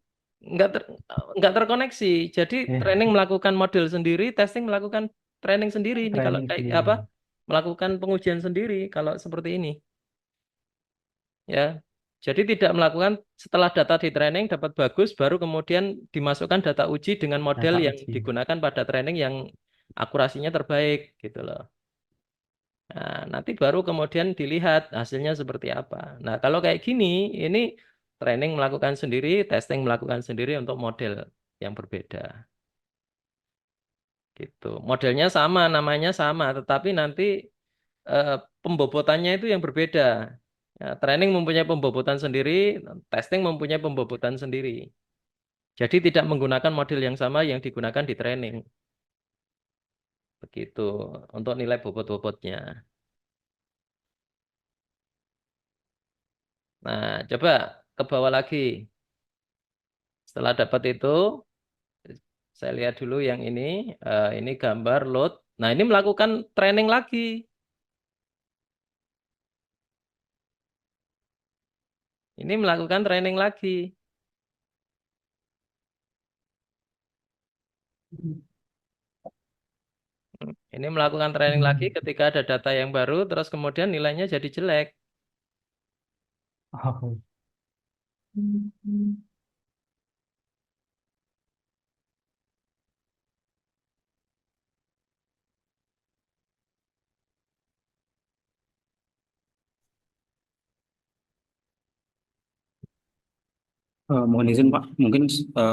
Nggak terkoneksi. Jadi Iya. training melakukan model sendiri, testing melakukan training sendiri. Ini kalau Training kayak sendiri. apa? Melakukan pengujian sendiri kalau seperti ini. Ya. Jadi tidak melakukan setelah data di training dapat bagus, baru kemudian dimasukkan data uji dengan model Data yang uji. digunakan pada training yang akurasinya terbaik gitu loh. Nah, nanti baru kemudian dilihat hasilnya seperti apa. Nah, kalau kayak gini, ini training melakukan sendiri, testing melakukan sendiri untuk model yang berbeda. Gitu. Modelnya sama, namanya sama, tetapi nanti pembobotannya itu yang berbeda. Ya, training mempunyai pembobotan sendiri, testing mempunyai pembobotan sendiri. Jadi tidak menggunakan model yang sama yang digunakan di training. Begitu untuk nilai bobot-bobotnya. Nah, coba ke bawah lagi. Setelah dapat itu, saya lihat dulu yang ini gambar load. Nah, ini melakukan training lagi. Ini melakukan training lagi. Ini melakukan training lagi ketika ada data yang baru, terus kemudian nilainya jadi jelek. Oh. Mohon izin Pak, mungkin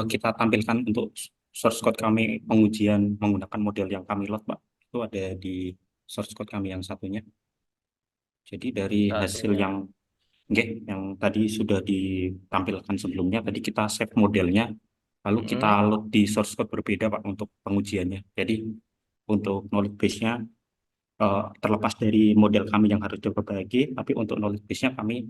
kita tampilkan untuk source code kami pengujian menggunakan model yang kami load Pak. Itu ada di source code kami yang satunya. Jadi dari hasil Satunya. yang tadi sudah ditampilkan sebelumnya, tadi kita save modelnya, lalu kita load di source code berbeda Pak untuk pengujiannya. Jadi untuk knowledge base-nya terlepas dari model kami yang harus diperbaiki, tapi untuk knowledge base-nya kami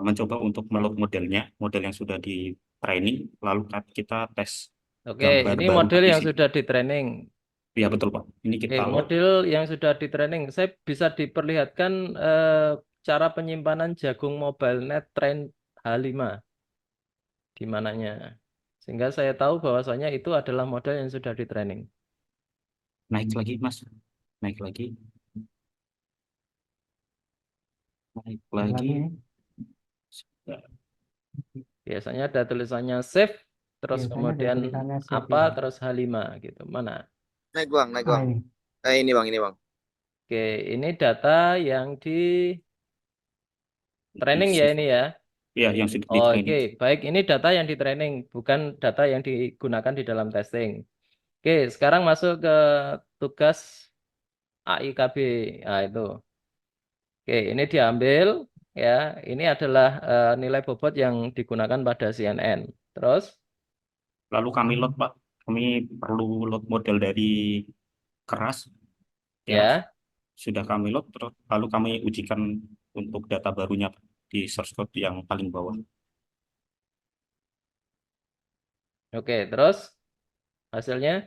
mencoba untuk meload modelnya, model yang sudah di training, lalu kita tes Oke, gambar ini baru model di yang sini. sudah di training. Iya betul Pak. Ini Oke, kita load. model yang sudah di training. Saya bisa diperlihatkan cara penyimpanan Jagung Mobile Net Train H5 di mananya. Sehingga saya tahu bahwasanya itu adalah model yang sudah di training. Naik lagi Mas. Naik lagi. Naik lagi. Biasanya ada tulisannya save, terus Biasanya ada kemudian tulisannya save, apa, ya. terus H5 gitu. Mana? Naik bang, naik bang. Ini bang, ini bang. Oke, ini data yang di training ya ini ya. Iya, yang sudah di Oh, training. oke, baik. Ini data yang di training, bukan data yang digunakan di dalam testing. Oke, sekarang masuk ke tugas AIKB. Nah, itu. Oke, ini diambil ya. Ini adalah nilai bobot yang digunakan pada CNN. Terus? Lalu kami load Pak. Kami perlu load model dari keras. Ya. Sudah kami load, terus lalu kami ujikan untuk data barunya di source code yang paling bawah. Oke, terus hasilnya?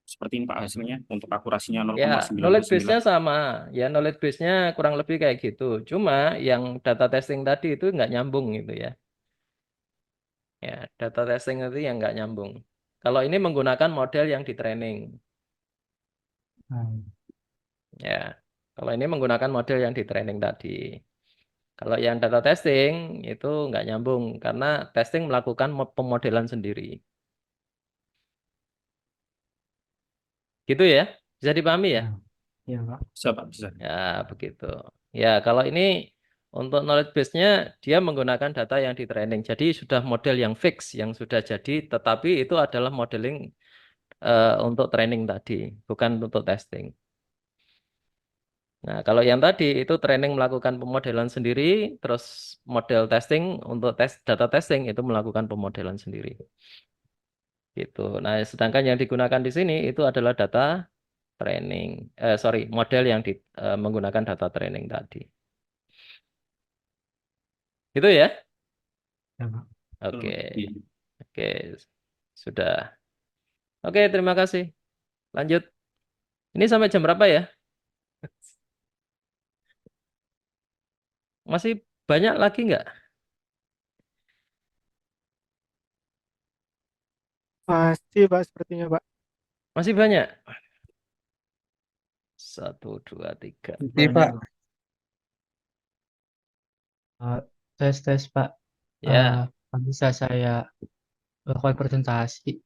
Seperti ini Pak hasilnya untuk akurasinya Ya, 0,99. knowledge base-nya sama. Ya, knowledge base-nya kurang lebih kayak gitu. Cuma yang data testing tadi itu nggak nyambung gitu ya. Ya, data testing itu yang nggak nyambung. Kalau ini menggunakan model yang di training. Ya, kalau ini menggunakan model yang di training tadi. Kalau yang data testing itu nggak nyambung karena testing melakukan pemodelan sendiri. Gitu ya? Bisa dipahami ya? Iya, Pak. Bisa Pak, bisa. Ya, begitu. Ya, kalau ini Untuk knowledge base-nya dia menggunakan data yang di training. Jadi sudah model yang fix, yang sudah jadi, tetapi itu adalah modeling untuk training tadi, bukan untuk testing. Nah, kalau yang tadi itu training melakukan pemodelan sendiri, terus model testing untuk data testing itu melakukan pemodelan sendiri. Gitu. Nah, sedangkan yang digunakan di sini itu adalah data training, model yang menggunakan data training tadi. Itu ya? Ya, Pak. Oke, Iya. oke, sudah. Oke, terima kasih. Lanjut. Ini sampai jam berapa ya? Masih banyak lagi nggak? Pasti Pak, sepertinya Pak. Masih banyak? 1, 2, 3. Iya Pak. Tes Pak. Ya, Bisa saya lakukan presentasi?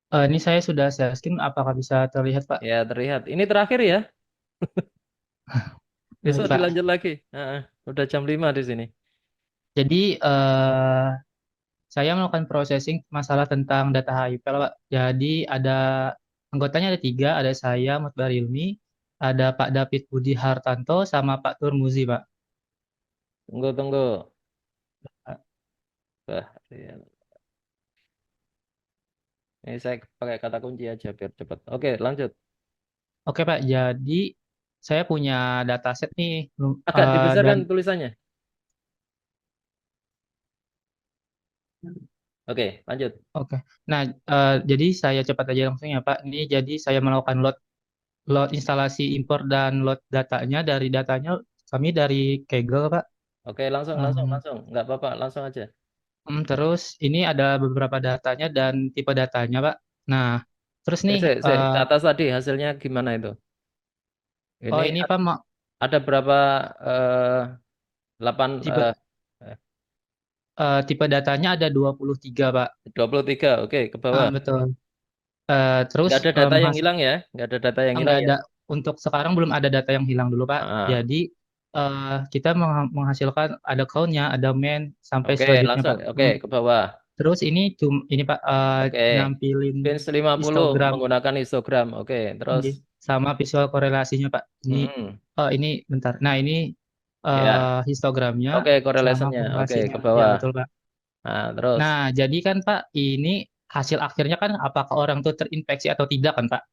Ini saya sudah share screen, apakah bisa terlihat Pak? ya terlihat. Ini terakhir ya. Besok Baik, Pak. dilanjut lagi. Udah jam 5 di sini. Jadi saya melakukan processing masalah tentang data HIPL Pak. Jadi anggotanya ada 3, ada saya, Mutbar Ilmi, ada Pak David Budi Hartanto, sama Pak Turmuzi Pak. Tunggu. Ya. Ini saya pakai kata kunci aja biar cepat. Oke, lanjut. Oke Pak, jadi saya punya dataset nih. Agak dan dibesarkan tulisannya. Oke, lanjut. Oke. Nah, jadi saya cepat aja langsung ya Pak. Ini jadi saya melakukan load instalasi import dan load datanya kami dari Kaggle Pak. Oke, langsung. Nggak apa-apa, langsung aja. Terus ini ada beberapa datanya dan tipe datanya Pak. Nah, terus nih Di atas tadi hasilnya gimana itu? ini Pak ada berapa 8 tipe datanya ada 23 Pak. 23, oke, ke bawah. Betul. Terus Nggak ada data yang hilang ya? Nggak ada data yang hilang ya? Untuk sekarang belum ada data yang hilang dulu Pak. Jadi kita menghasilkan ada count-nya, ada main sampai Oke, selanjutnya langsung. Pak. Oke, ke bawah. Terus ini Pak nampilin Pins 50 histogram menggunakan histogram. Oke, terus sama visual korelasinya Pak. Ini bentar. Nah, ini histogramnya Oke, sama korelasinya. Oke, korelasinya. ke bawah. Ya, betul Pak. Nah, terus. Nah, jadi kan Pak, ini hasil akhirnya kan apakah orang itu terinfeksi atau tidak kan Pak?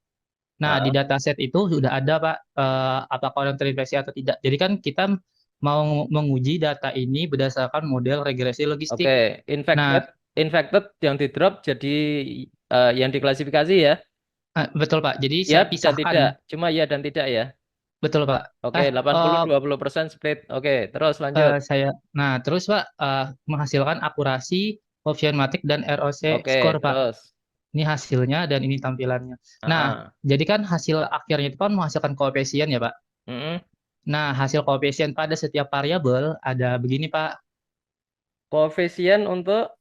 Nah, di dataset itu sudah ada Pak, apakah orang terinfeksi atau tidak. Jadi kan kita mau menguji data ini berdasarkan model regresi logistik. Oke, infected yang di drop jadi yang diklasifikasi ya? Betul Pak. Jadi Ya, saya bisa pisahkan. tidak. Cuma ya dan tidak ya? Betul Pak. Oke, 80-20% split. Oke, terus lanjut. Terus Pak menghasilkan akurasi, Optionmatic dan ROC score Pak. Terus. Ini hasilnya dan ini tampilannya. Nah, jadi kan hasil akhirnya itu kan menghasilkan koefisien ya Pak. Nah, hasil koefisien pada setiap variabel ada begini Pak. Koefisien untuk?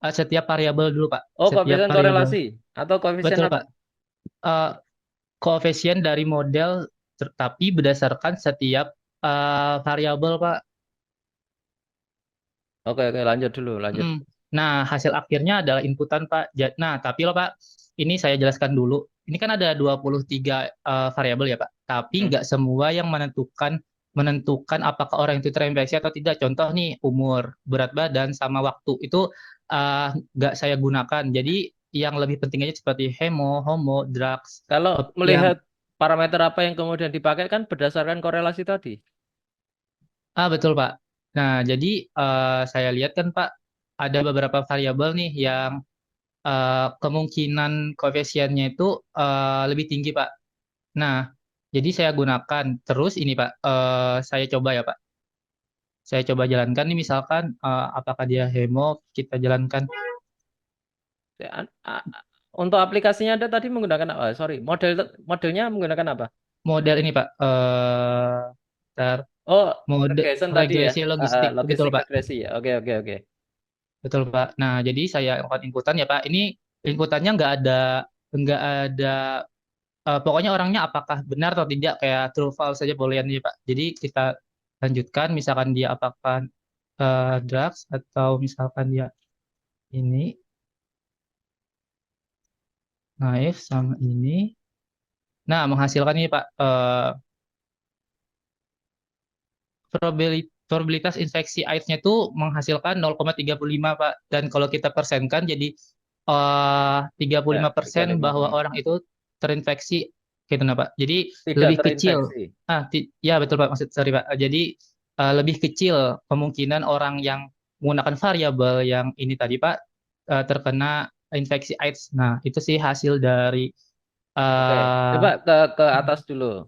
Setiap variabel dulu Pak. Oh, koefisien korelasi atau koefisien Betul apa? Pak. Koefisien dari model tapi berdasarkan setiap variabel Pak. Oke, lanjut dulu, lanjut. Nah, hasil akhirnya adalah inputan Pak. Nah, tapi loh Pak, ini saya jelaskan dulu. Ini kan ada 23 variabel ya Pak. Tapi nggak semua yang menentukan apakah orang itu terinfeksi atau tidak. Contoh nih, umur, berat badan, sama waktu. Itu nggak saya gunakan. Jadi yang lebih penting aja seperti hemo, homo, drugs. Kalau melihat parameter apa yang kemudian dipakai kan berdasarkan korelasi tadi. Betul Pak. Nah, jadi saya lihat kan Pak, ada beberapa variabel nih yang kemungkinan koefisiennya itu lebih tinggi Pak. Nah, jadi saya gunakan. Terus ini Pak, saya coba ya Pak. Saya coba jalankan nih misalkan apakah dia hemo, kita jalankan. Untuk aplikasinya Anda tadi menggunakan apa? Sorry, modelnya menggunakan apa? Model ini Pak. Regresi logistik. Betul Pak. Regresi ya. Oke. Betul Pak. Nah, jadi saya lakukan inputan ya Pak. Ini inputannya nggak ada pokoknya orangnya apakah benar atau tidak kayak true false saja boolean ya Pak. Jadi kita lanjutkan misalkan dia apakah drugs atau misalkan dia ini naif sama ini. Nah, menghasilkan ini Pak probabilitas infeksi AIDS-nya itu menghasilkan 0,35 Pak. Dan kalau kita persenkan jadi Ya, 35% 35. bahwa orang itu terinfeksi gitu nah Pak. Jadi Tidak lebih kecil. terinfeksi. Ya betul Pak, maksud sorry Pak. Jadi lebih kecil kemungkinan orang yang menggunakan variabel yang ini tadi Pak terkena infeksi AIDS. Nah, itu sih hasil dari Oke, coba ke atas dulu.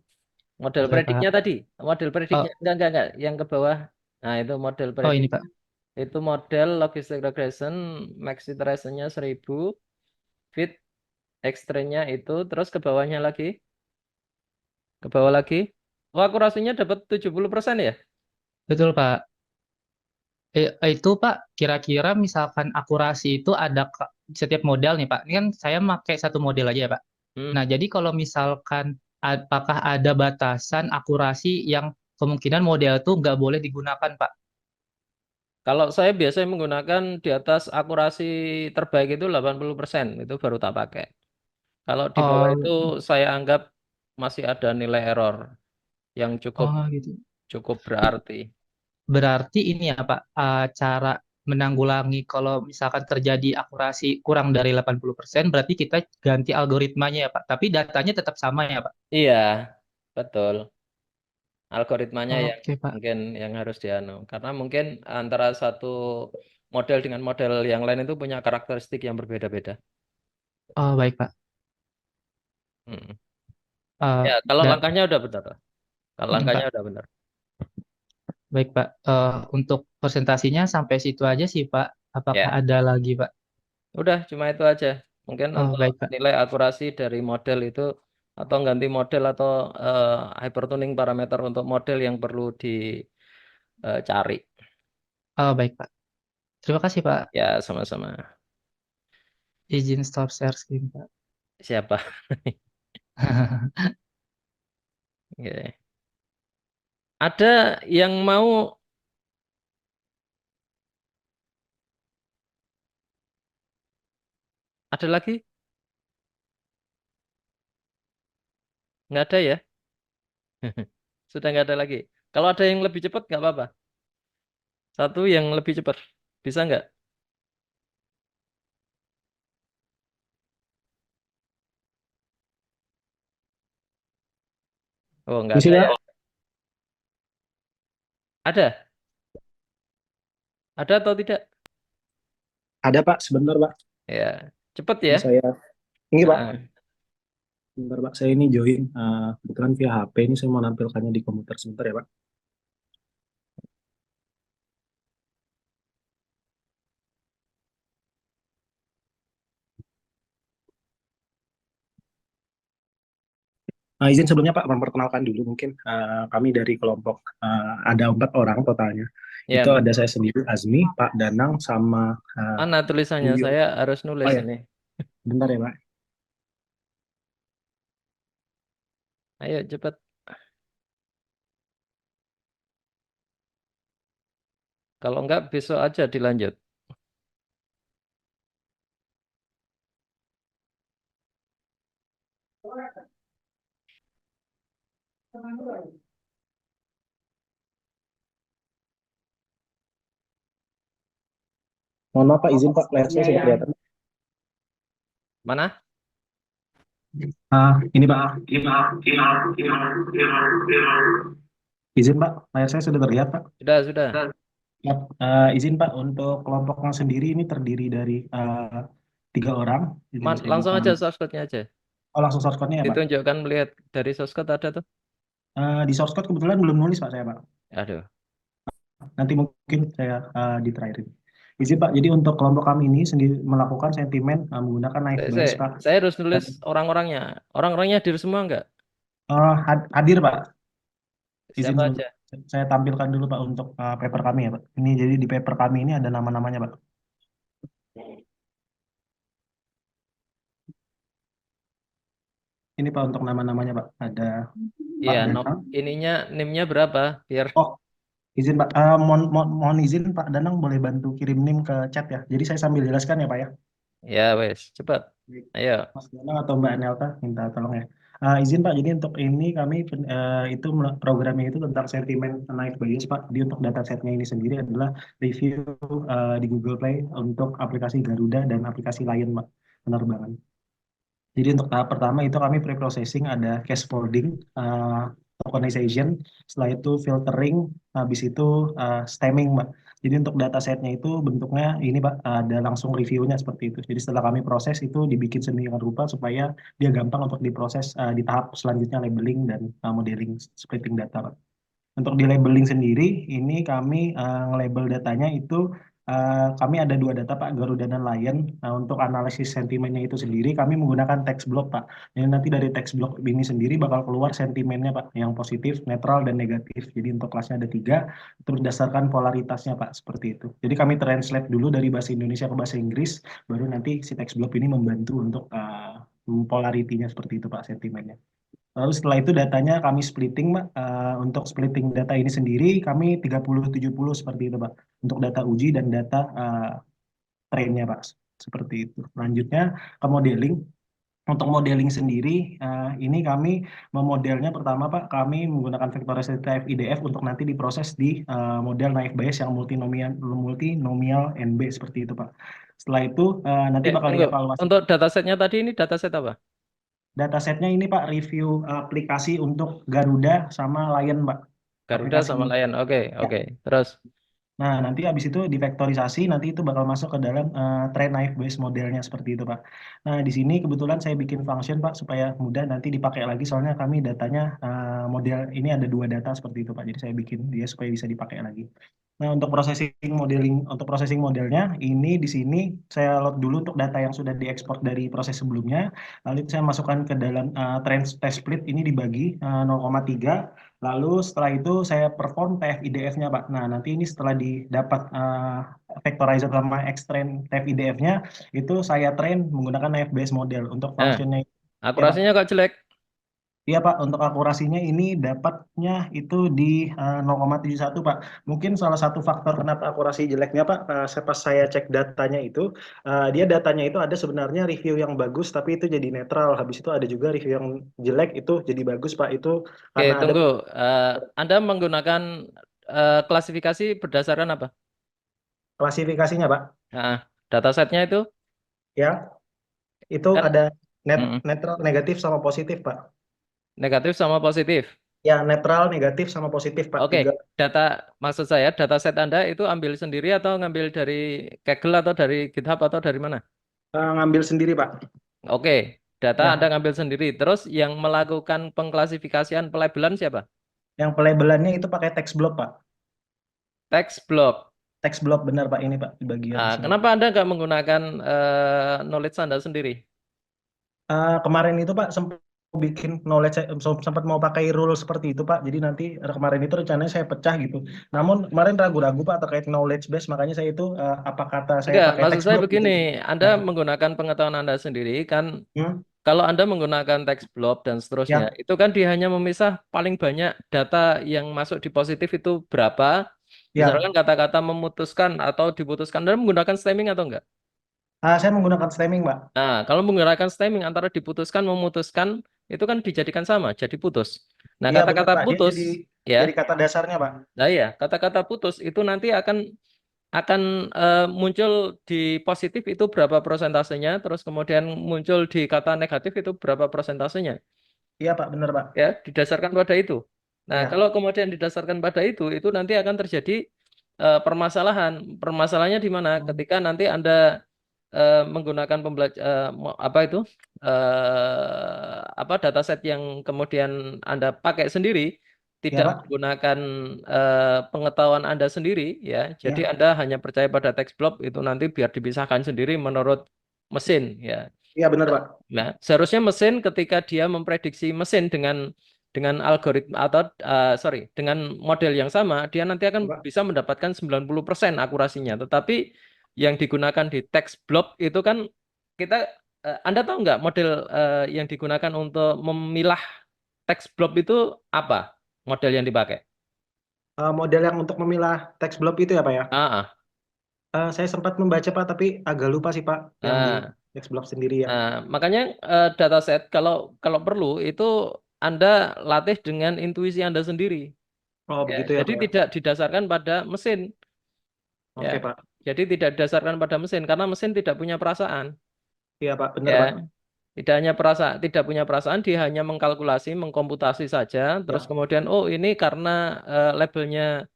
Model betul prediknya Pak. tadi. Model prediknya enggak. Yang ke bawah. Nah, itu model Oh predik. ini Pak. Itu model logistic regression, max iteration-nya 1000, fit extract-nya itu, terus ke bawahnya lagi. Ke bawah lagi. Oh, akurasinya dapat 70% ya? Betul Pak. Itu Pak, kira-kira misalkan akurasi itu ada setiap model nih Pak. Ini kan saya pakai satu model aja ya Pak. Hmm. Nah, jadi kalau misalkan apakah ada batasan akurasi yang kemungkinan model itu nggak boleh digunakan Pak? Kalau saya biasanya menggunakan di atas akurasi terbaik itu 80%, itu baru tak pakai. Kalau di bawah itu saya anggap masih ada nilai error yang Gitu. cukup berarti. Berarti ini ya Pak, cara menanggulangi kalau misalkan terjadi akurasi kurang dari 80%, berarti kita ganti algoritmanya ya Pak. Tapi datanya tetap sama ya Pak? Iya, betul. Algoritmanya yang Oke Pak. mungkin yang harus dianu. Karena mungkin antara satu model dengan model yang lain itu punya karakteristik yang berbeda-beda. Oh baik Pak. Hmm. Eh, Ya, kalau dan langkahnya udah benar. Kalau ini langkahnya Pak, udah benar. baik Pak. Untuk presentasinya sampai situ aja sih Pak. Apakah Ya, ada lagi Pak? udah cuma itu aja. Mungkin Oh untuk baik Pak. nilai akurasi dari model itu atau ganti model atau hypertuning parameter untuk model yang perlu dicari. Oh baik Pak. Terima kasih Pak. Ya, sama-sama. Izin stop share screen Pak. Siapa? Oke. Ada yang mau ada lagi? Nggak ada ya? Sudah nggak ada lagi. Kalau ada yang lebih cepat nggak apa-apa. Satu yang lebih cepat. Bisa nggak? Oh, nggak Bisa ada Pak? ya? Ada? Ada atau tidak? Ada Pak, sebentar Pak. Ya, cepat ya. Ini saya, ini Pak, Nah, sebentar Pak, saya ini join, kebetulan via HP, ini saya mau nampilkannya di komputer sebentar ya Pak. Izin sebelumnya Pak, memperkenalkan dulu mungkin kami dari kelompok, ada 4 orang totalnya. ya, Itu ada betul. saya sendiri, Azmi, Pak Danang, sama Mana tulisannya? Buyo. Saya harus nulis Oh ya, ini. bentar ya Pak. Ayo cepat. Kalau enggak besok aja dilanjut. Mohon maaf Pak, izin Pak, layar saya sudah kelihatan. Mana? Ini Pak, izin Pak, layar saya sudah terlihat Pak. Sudah. Ya, izin Pak, untuk kelompoknya sendiri ini terdiri dari 3 orang. Izin saya Langsung buka. aja source code-nya aja. Oh, langsung source code-nya ya Pak. Ditunjukkan melihat dari source code ada tuh. Di source code kebetulan belum nulis Pak saya Pak. Aduh. Nanti mungkin saya diterakhir. Izin Pak, jadi untuk kelompok kami ini sendiri melakukan sentimen menggunakan naik bias Pak. Saya harus nulis orang-orangnya. Orang-orangnya hadir semua enggak? Hadir Pak. Izin Siapa dulu. aja? Saya tampilkan dulu Pak untuk paper kami ya Pak. Ini jadi di paper kami ini ada nama-namanya Pak. Ini Pak untuk nama-namanya Pak. Ada Pak Iya, Danang. NIM-nya berapa? Biar Oh, izin Pak. Mohon izin Pak Danang boleh bantu kirim NIM ke chat ya. Jadi saya sambil jelaskan ya Pak ya. ya wes, cepat. Baik. Ayo. Mas Danang atau Mbak Nelta minta tolong ya. Izin Pak, jadi untuk ini kami itu programnya itu tentang sentimen naik bias Pak. Jadi untuk datasetnya ini sendiri adalah review di Google Play untuk aplikasi Garuda dan aplikasi lain Pak penerbangan. Jadi untuk tahap pertama itu kami pre-processing ada cache folding, tokenization, setelah itu filtering, habis itu stemming, Mbak. Jadi untuk datasetnya itu bentuknya ini, Pak, ada langsung reviewnya seperti itu. Jadi setelah kami proses itu dibikin sedemikian rupa supaya dia gampang untuk diproses di tahap selanjutnya labeling dan modeling splitting data, Pak. Untuk di labeling sendiri, ini kami nge-label datanya itu kami ada dua data Pak, Garuda dan Lion. Nah, untuk analisis sentimennya itu sendiri, kami menggunakan text block Pak. Jadi nanti dari text block ini sendiri bakal keluar sentimennya Pak, yang positif, netral, dan negatif. Jadi untuk kelasnya ada 3, itu berdasarkan polaritasnya Pak, seperti itu. Jadi kami translate dulu dari bahasa Indonesia ke bahasa Inggris, baru nanti si text block ini membantu untuk polaritinya seperti itu Pak, sentimennya. Lalu setelah itu datanya kami splitting, Mbak. Untuk splitting data ini sendiri kami 30-70 seperti itu, Pak. Untuk data uji dan data trainnya, Pak. Seperti itu. Lanjutnya ke modeling. Untuk modeling sendiri, ini kami memodelnya pertama, Pak, kami menggunakan vektorisasi TF-IDF untuk nanti diproses di model naik bias yang multinomial NB seperti itu, Pak. Setelah itu nanti bakal Tunggu. dievaluasi. Untuk datasetnya tadi ini dataset apa? Datasetnya ini Pak, review aplikasi untuk Garuda sama Lion, Pak. Garuda Aplikasi sama ini. Lion. Oke, Ya. oke. Terus Nah, nanti habis itu divektorisasi, nanti itu bakal masuk ke dalam train knife base modelnya seperti itu, Pak. Nah, di sini kebetulan saya bikin function, Pak, supaya mudah nanti dipakai lagi, soalnya kami datanya model ini ada 2 data seperti itu, Pak. Jadi saya bikin dia supaya bisa dipakai lagi. Nah, untuk processing modelnya, ini di sini saya load dulu untuk data yang sudah diekspor dari proses sebelumnya, lalu saya masukkan ke dalam train test split, ini dibagi 0,3. Lalu setelah itu saya perform TF-IDF-nya, Pak. Nah, nanti ini setelah didapat vectorizer sama extrain TF-IDF-nya, itu saya train menggunakan NFBS model untuk functionnya. akurasinya kok jelek? Iya, Pak. Untuk akurasinya ini dapatnya itu di 0,71, Pak. Mungkin salah satu faktor kenapa akurasi jeleknya, Pak, pas saya cek datanya itu, dia datanya itu ada sebenarnya review yang bagus, tapi itu jadi netral. Habis itu ada juga review yang jelek, itu jadi bagus, Pak. Itu Oke, karena ada tunggu. Anda menggunakan klasifikasi berdasarkan apa? klasifikasinya, Pak. Nah, datasetnya itu? Ya, itu Kan? ada netral, negatif, sama positif, Pak. Negatif sama positif. Ya, netral, negatif, sama positif, Pak. Oke, maksud saya dataset Anda itu ambil sendiri atau ngambil dari Kaggle atau dari GitHub atau dari mana? Ngambil sendiri, Pak. Oke, data Ya. Anda ngambil sendiri. Terus yang melakukan pengklasifikasian pelabelan siapa? Yang pelabelannya itu pakai text block, Pak. Text block. Text block, benar, Pak. Ini, Pak, di bagian sini. Kenapa Anda nggak menggunakan knowledge Anda sendiri? Kemarin itu, Pak, sempat bikin knowledge, sempat mau pakai rule seperti itu, Pak. Jadi nanti kemarin itu rencananya saya pecah gitu. Namun kemarin ragu-ragu, Pak, terkait knowledge base. Makanya saya itu apa kata saya Enggak, pakai maksud text saya block gitu. begini, Anda menggunakan pengetahuan Anda sendiri kan, kalau Anda menggunakan text block dan seterusnya, Ya. itu kan dia hanya memisah paling banyak data yang masuk di positif itu berapa, Ya. misalkan kata-kata memutuskan atau diputuskan, Anda menggunakan stemming atau enggak? Saya menggunakan stemming, Pak. Nah, kalau menggunakan stemming antara diputuskan, memutuskan, itu kan dijadikan sama, jadi putus. Nah, Iya, benar, kata-kata Pak. Dia putus, jadi kata dasarnya, Pak. Nah ya, kata-kata putus itu nanti akan muncul di positif itu berapa persentasenya, terus kemudian muncul di kata negatif itu berapa persentasenya. Iya, Pak, benar, Pak. Ya, didasarkan pada itu. Nah, Ya. kalau kemudian didasarkan pada itu nanti akan terjadi permasalahan. Permasalahannya di mana? Ketika nanti Anda menggunakan dataset yang kemudian Anda pakai sendiri, tidak Pak. menggunakan pengetahuan Anda sendiri, ya. Jadi Ya. Anda hanya percaya pada text block itu nanti biar dipisahkan sendiri menurut mesin, ya. Iya, benar, Pak. Nah, seharusnya mesin ketika dia memprediksi mesin dengan algoritma atau dengan model yang sama, dia nanti akan bisa mendapatkan 90% akurasinya. Tetapi yang digunakan di text block itu kan kita Anda tahu nggak model yang digunakan untuk memilah teks blob itu apa? Model yang dipakai? Model yang untuk memilah teks blob itu ya Pak ya? Ah, Saya sempat membaca Pak, tapi agak lupa sih Pak yang di ah. teks blob sendiri ya. Makanya dataset kalau perlu itu Anda latih dengan intuisi Anda sendiri. Oh Ya, begitu ya jadi Pak ya? tidak didasarkan pada mesin. Oke Ya, Pak. jadi tidak didasarkan pada mesin karena mesin tidak punya perasaan. Iya Pak, benar Ya, Pak. tidak punya perasaan, dia hanya mengkalkulasi, mengkomputasi saja. Terus Ya, kemudian, oh ini karena labelnya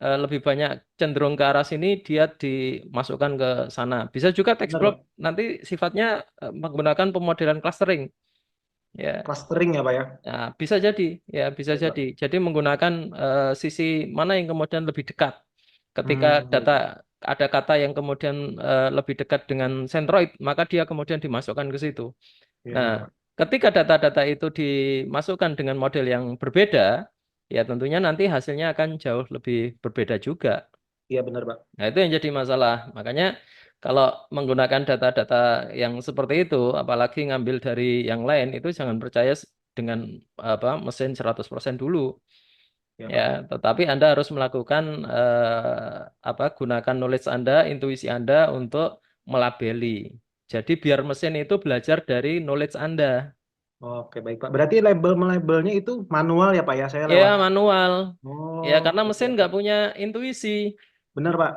lebih banyak cenderung ke arah sini, dia dimasukkan ke sana. Bisa juga text benar block Pak. nanti sifatnya menggunakan pemodelan clustering. Ya, Clustering ya Pak ya? nah, bisa jadi, ya bisa Oke, Pak. jadi. Jadi menggunakan sisi mana yang kemudian lebih dekat. Ketika Iya, data Pak. ada kata yang kemudian lebih dekat dengan centroid, maka dia kemudian dimasukkan ke situ. Iya Nah, benar Pak. ketika data-data itu dimasukkan dengan model yang berbeda, ya tentunya nanti hasilnya akan jauh lebih berbeda juga. Iya benar Pak. Nah, itu yang jadi masalah. Makanya kalau menggunakan data-data yang seperti itu, apalagi ngambil dari yang lain, itu jangan percaya dengan mesin 100% dulu. Iya Ya, Pak. tetapi Anda harus melakukan gunakan knowledge Anda, intuisi Anda untuk melabeli. Jadi biar mesin itu belajar dari knowledge Anda. Oke baik Pak. Berarti labelnya itu manual ya Pak ya? Saya Ya, lewat. manual. Ya, Oh, karena oke mesin oke. nggak punya intuisi. Benar Pak.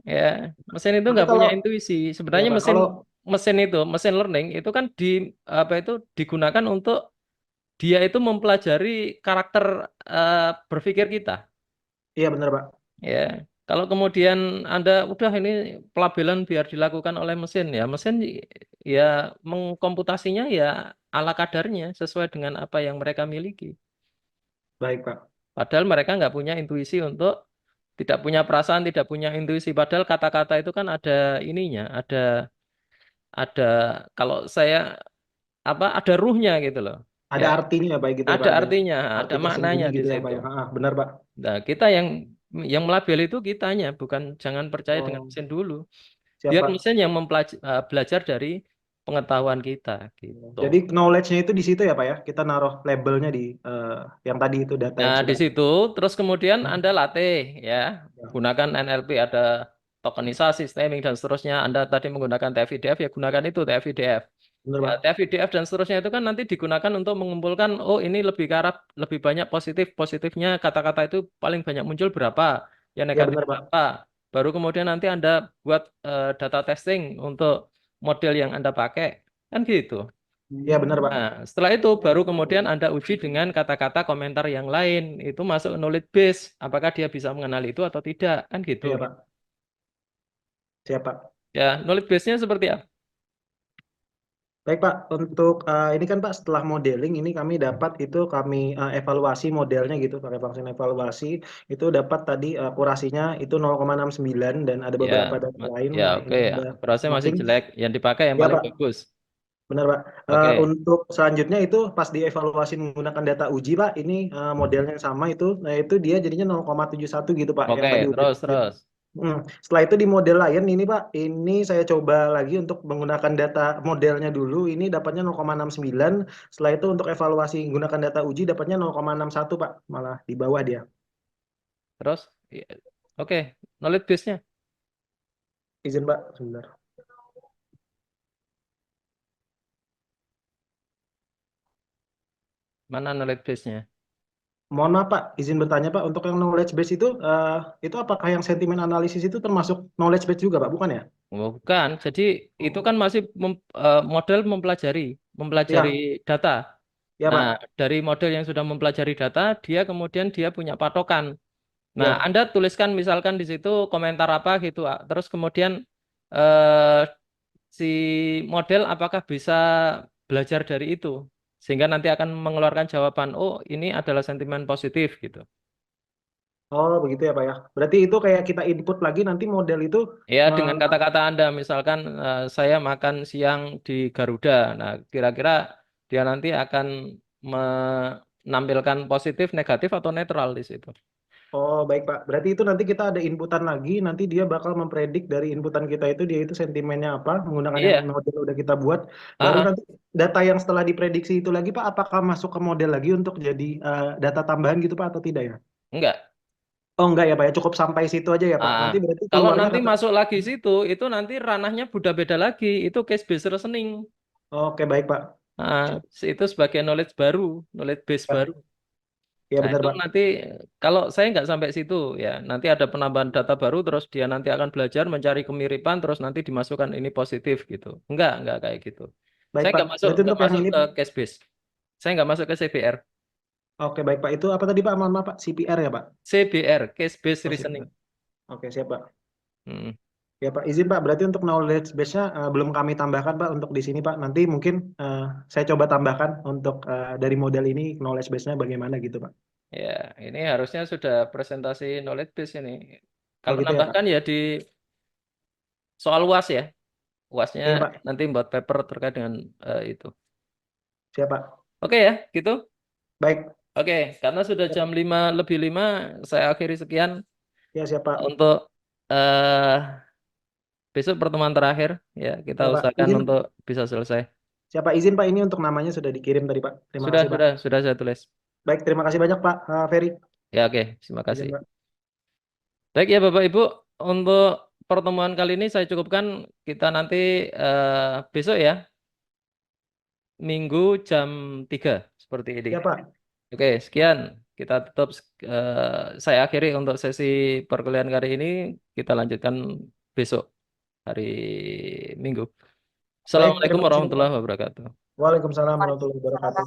Ya, mesin itu Tapi nggak kalau punya intuisi. ya Sebenarnya Pak, mesin kalau mesin itu, mesin learning itu kan digunakan untuk dia itu mempelajari karakter berpikir kita. iya benar Pak. Ya, kalau kemudian Anda udah ini pelabelan biar dilakukan oleh mesin ya, mesin ya mengkomputasinya ya ala kadarnya sesuai dengan apa yang mereka miliki. Baik Pak. Padahal mereka nggak punya intuisi untuk tidak punya perasaan, tidak punya intuisi. Padahal kata-kata itu kan ada ininya, ada kalau saya ada ruhnya gitu loh. Ada Ya, artinya ya Pak gitu ya ada Pak. Ada artinya, ada arti maknanya tersembunyi di gitu ya Pak situ. ya. Benar Pak. Nah, kita yang melabel itu kitanya, bukan jangan percaya dengan Oh, mesin dulu. siap Biar Pak. mesin yang belajar dari pengetahuan kita gitu. Jadi knowledge-nya itu di situ ya Pak ya. Kita naruh labelnya di yang tadi itu data yang Nah, di sudah. situ terus kemudian Anda latih ya, Ya, gunakan NLP, ada tokenisasi, stemming dan seterusnya. Anda tadi menggunakan TF-IDF ya gunakan itu TF-IDF. benar Ya, Pak. TF-IDF dan seterusnya itu kan nanti digunakan untuk mengumpulkan oh ini lebih ke arah lebih banyak positifnya kata-kata itu paling banyak muncul berapa, yang Ya negatif benar Pak. berapa. Baru kemudian nanti Anda buat data testing untuk model yang Anda pakai. Kan gitu. Ya benar Pak. Nah, setelah itu baru kemudian Anda uji dengan kata-kata komentar yang lain. Itu masuk ke knowledge base. Apakah dia bisa mengenali itu atau tidak? Kan gitu. Iya Pak. Siap Pak. Ya, knowledge base-nya seperti apa? Baik Pak, untuk ini kan Pak setelah modeling ini kami dapat itu kami evaluasi modelnya gitu pakai function evaluasi itu dapat tadi akurasinya itu 0,69 dan ada Ya, beberapa data lain. ya Nah oke. ini ada Berasnya masih masing-masing. jelek. Yang dipakai yang Ya paling Pak, bagus. benar Pak. Oke. Untuk selanjutnya itu pas dievaluasi menggunakan data uji Pak, ini modelnya yang sama itu, nah itu dia jadinya 0,71 gitu Pak yang Oke, tadi udah. terus. Setelah itu di model lain ini Pak, ini saya coba lagi untuk menggunakan data modelnya dulu, ini dapatnya 0,69. Setelah itu untuk evaluasi menggunakan data uji dapatnya 0,61 Pak, malah di bawah dia. Terus, iya. Oke, knowledge base-nya. Izin Pak, sebentar. Mana knowledge base-nya? Mohon maaf Pak, izin bertanya Pak, untuk yang knowledge base itu apakah yang sentimen analisis itu termasuk knowledge base juga Pak, bukan ya? Oh, bukan. Jadi itu kan masih model mempelajari Ya, data. ya Nah, Pak. dari model yang sudah mempelajari data, dia kemudian dia punya patokan. Nah, Ya. Anda tuliskan misalkan di situ komentar apa gitu, terus kemudian eh, si model apakah bisa belajar dari itu, sehingga nanti akan mengeluarkan jawaban, oh ini adalah sentimen positif gitu. Oh, begitu ya Pak ya. Berarti itu kayak kita input lagi nanti model itu Ya, eh, dengan kata-kata Anda, misalkan saya makan siang di Garuda. Nah, kira-kira dia nanti akan menampilkan positif, negatif, atau netral di situ. Oh, baik Pak. Berarti itu nanti kita ada inputan lagi, nanti dia bakal mempredik dari inputan kita itu dia itu sentimennya apa, menggunakan yang Iya. model udah kita buat. Baru Ah, nanti data yang setelah diprediksi itu lagi Pak, apakah masuk ke model lagi untuk jadi data tambahan gitu Pak atau tidak ya? enggak. Oh enggak ya Pak ya, cukup sampai situ aja ya Pak. Nanti berarti Kalau keluarnya nanti kata. masuk lagi situ, itu nanti ranahnya udah beda lagi. Itu case based reasoning. Oke, baik Pak. Itu sebagai knowledge baru, knowledge base Ya, baru. ya Nah, benar itu Pak. nanti kalau saya nggak sampai situ ya, nanti ada penambahan data baru, terus dia nanti akan belajar mencari kemiripan, terus nanti dimasukkan ini positif gitu. Enggak kayak gitu. Baik Saya Pak. nggak Berarti untuk yang ini ke case base. Saya nggak masuk ke CBR. oke baik Pak. Itu apa tadi Pak? Mohon maaf Pak. CPR ya Pak? CBR, case based Oh, reasoning. CPR. Oke, siap Pak. Hmm. Ya Pak, izin Pak, berarti untuk knowledge base-nya belum kami tambahkan Pak untuk di sini Pak. Nanti mungkin saya coba tambahkan untuk dari model ini knowledge base-nya bagaimana gitu Pak. Ya, ini harusnya sudah presentasi knowledge base ini. Oh Kalau gitu ya Pak. nambahkan ya di soal UAS ya. UASnya Iya Pak, nanti buat paper terkait dengan itu. siap Pak. Oke ya, gitu. Baik, Oke, karena sudah jam 5:05, saya akhiri sekian ya siap Pak. untuk besok pertemuan terakhir. Ya, kita Ya Pak, usahakan izin untuk bisa selesai. siapa izin Pak ini untuk namanya sudah dikirim tadi Pak. Terima kasih Pak. Sudah saya tulis. Baik, terima kasih banyak Pak Ferry. Ya, oke, terima Izin kasih. Pak. Baik ya Bapak Ibu, untuk pertemuan kali ini saya cukupkan. Kita nanti besok ya, Minggu jam 3 seperti ini. Ya Pak. Oke, sekian. Kita tutup. Saya akhiri untuk sesi perkuliahan kali ini. Kita lanjutkan besok hari Minggu. Baik, Assalamualaikum terima kasih Pak. warahmatullahi wabarakatuh. Waalaikumsalam warahmatullahi wabarakatuh.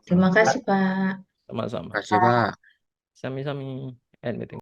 Terima kasih Pak. Sama-sama. Terima kasih Pak. Sami-sami. End meeting.